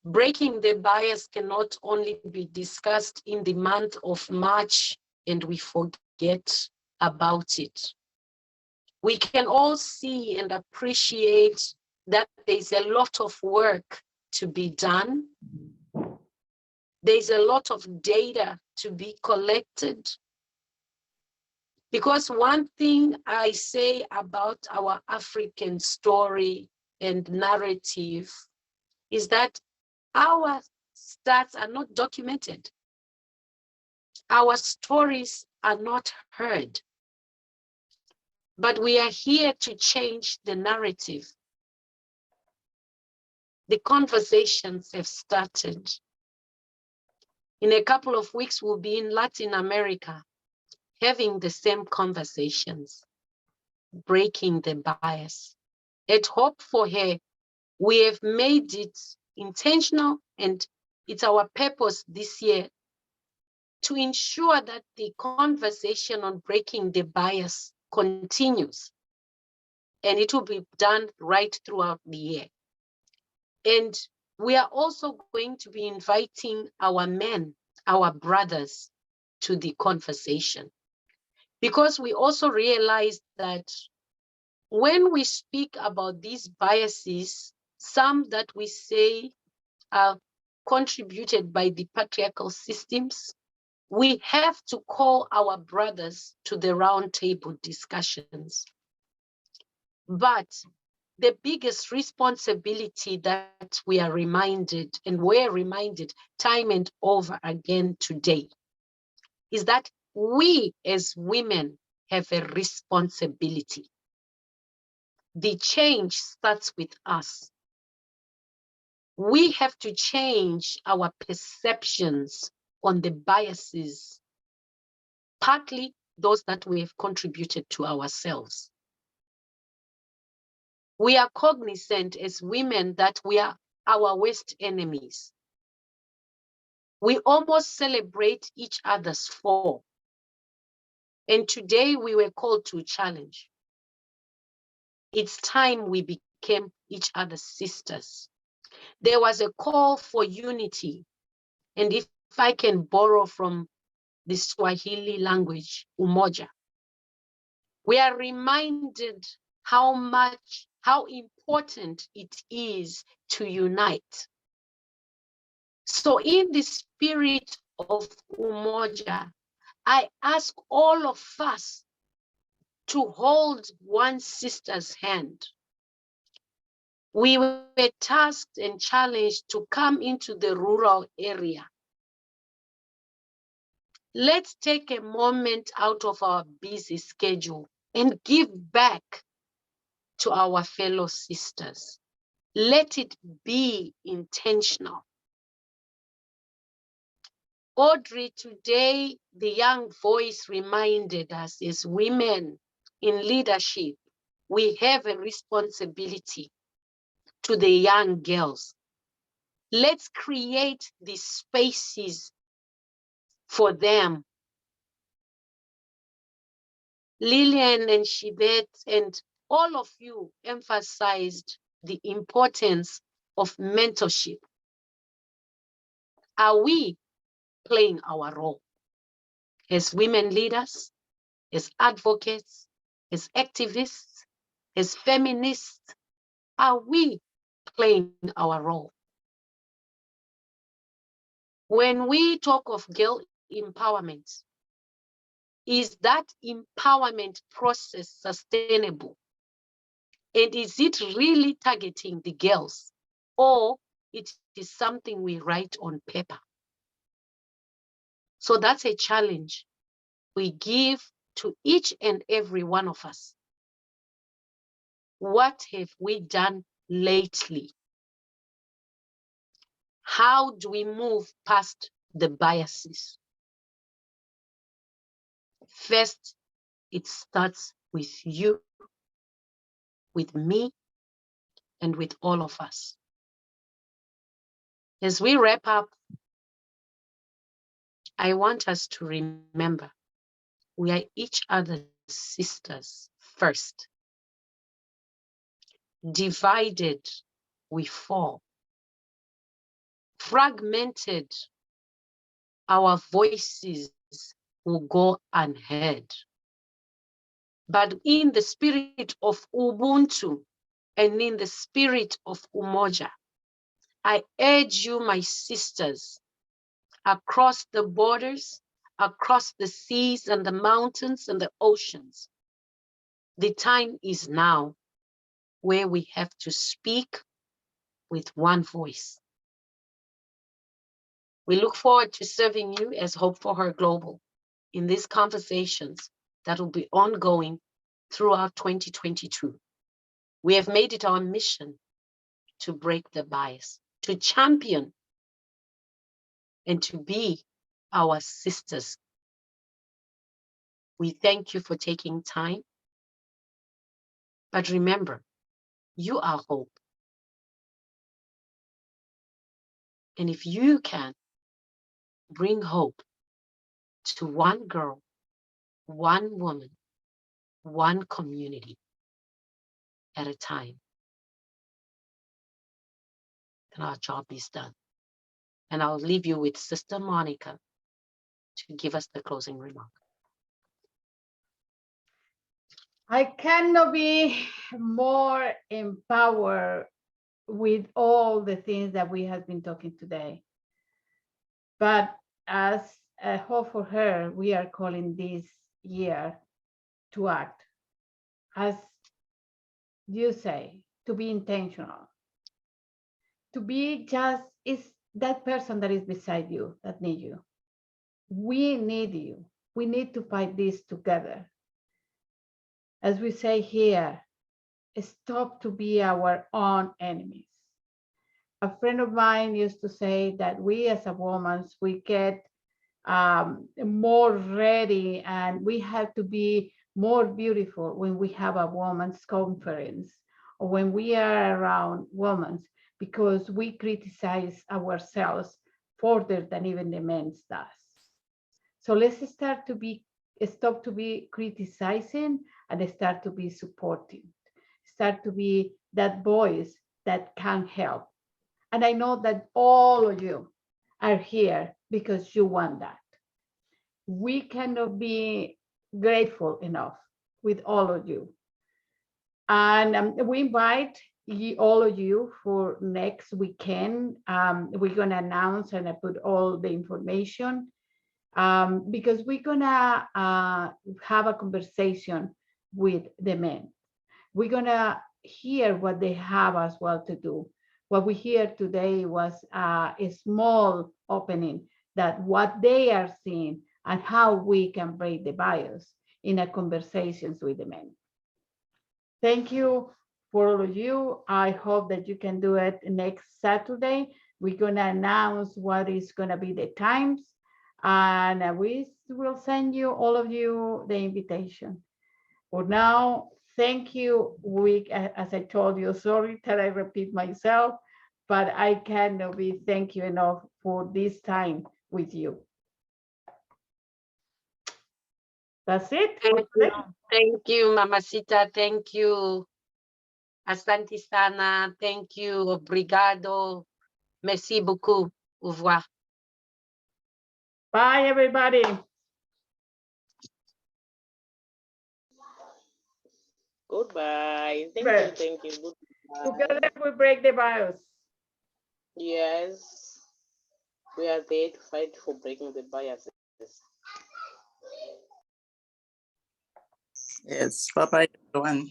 Breaking the bias cannot only be discussed in the month of March and we forget about it. We can all see and appreciate that there's a lot of work to be done. There's a lot of data to be collected. Because one thing I say about our African story and narrative is that our stats are not documented. Our stories are not heard. But we are here to change the narrative. The conversations have started. In a couple of weeks, we'll be in Latin America, having the same conversations, breaking the bias. At Hope for Her, we have made it intentional and it's our purpose this year to ensure that the conversation on breaking the bias continues. And it will be done right throughout the year. And we are also going to be inviting our men, our brothers, to the conversation. Because we also realize that when we speak about these biases, some that we say are contributed by the patriarchal systems, we have to call our brothers to the round table discussions. But the biggest responsibility that we are reminded, and we're reminded time and over again today, is that we as women have a responsibility. The change starts with us. We have to change our perceptions on the biases, partly those that we have contributed to ourselves. We are cognizant as women that we are our worst enemies. We almost celebrate each other's fall. And today we were called to challenge. It's time we became each other's sisters. There was a call for unity. And if I can borrow from the Swahili language, umoja, we are reminded how important it is to unite. So in the spirit of umoja, I ask all of us to hold one sister's hand. We were tasked and challenged to come into the rural area. Let's take a moment out of our busy schedule and give back to our fellow sisters. Let it be intentional. Audrey, today, the young voice reminded us as women in leadership, we have a responsibility to the young girls. Let's create these spaces for them. Lillian and Shibet and all of you emphasized the importance of mentorship. Are we playing our role as women leaders, as advocates, as activists, as feminists? Are we playing our role? When we talk of girl empowerment, is that empowerment process sustainable? And is it really targeting the girls, or it is something we write on paper? So that's a challenge we give to each and every one of us. What have we done lately? How do we move past the biases? First, it starts with you, with me, and with all of us. As we wrap up, I want us to remember we are each other's sisters first. Divided, we fall. Fragmented, our voices will go unheard. But in the spirit of Ubuntu and in the spirit of Umoja, I urge you, my sisters, across the borders, across the seas and the mountains and the oceans, the time is now where we have to speak with one voice. We look forward to serving you as Hope for Her Global in these conversations that will be ongoing throughout 2022. We have made it our mission to break the bias, to champion and to be our sisters. We thank you for taking time. But remember, you are hope. And if you can bring hope to one girl, one woman, one community at a time, then our job is done. And I'll leave you with Sister Monica to give us the closing remark. I cannot be more empowered with all the things that we have been talking today. But as a Hope for Her, we are calling this year to act. As you say, to be intentional. To be just, is that person that is beside you that need you. We need you. We need to fight this together. As we say here, stop to be our own enemies. A friend of mine used to say that we as a woman, we get more ready and we have to be more beautiful when we have a women's conference or when we are around women, because we criticize ourselves further than even the men does. So let's stop to be criticizing and start to be supporting. Start to be that voice that can help. And I know that all of you are here because you want that. We cannot be grateful enough with all of you. And we invite all of you for next weekend. We're going to announce and I put all the information because we're going to have a conversation with the men. We're going to hear what they have as well to do. What we hear today was a small opening that what they are seeing and how we can break the bias in a conversations with the men. Thank you for all of you. I hope that you can do it next Saturday. We're going to announce what is going to be the times, and we will send you, all of you, the invitation. For now, thank you. As I told you, sorry that I repeat myself, but I cannot be thank you enough for this time with you. That's it. Thank you, Mamacita. Thank you, Asante Sana. Thank you, obrigado. Merci beaucoup. Au revoir. Bye, everybody. Goodbye. Thank you. Goodbye. Together we break the bias. Yes. We are there to fight for breaking the biases. Yes, bye-bye, everyone.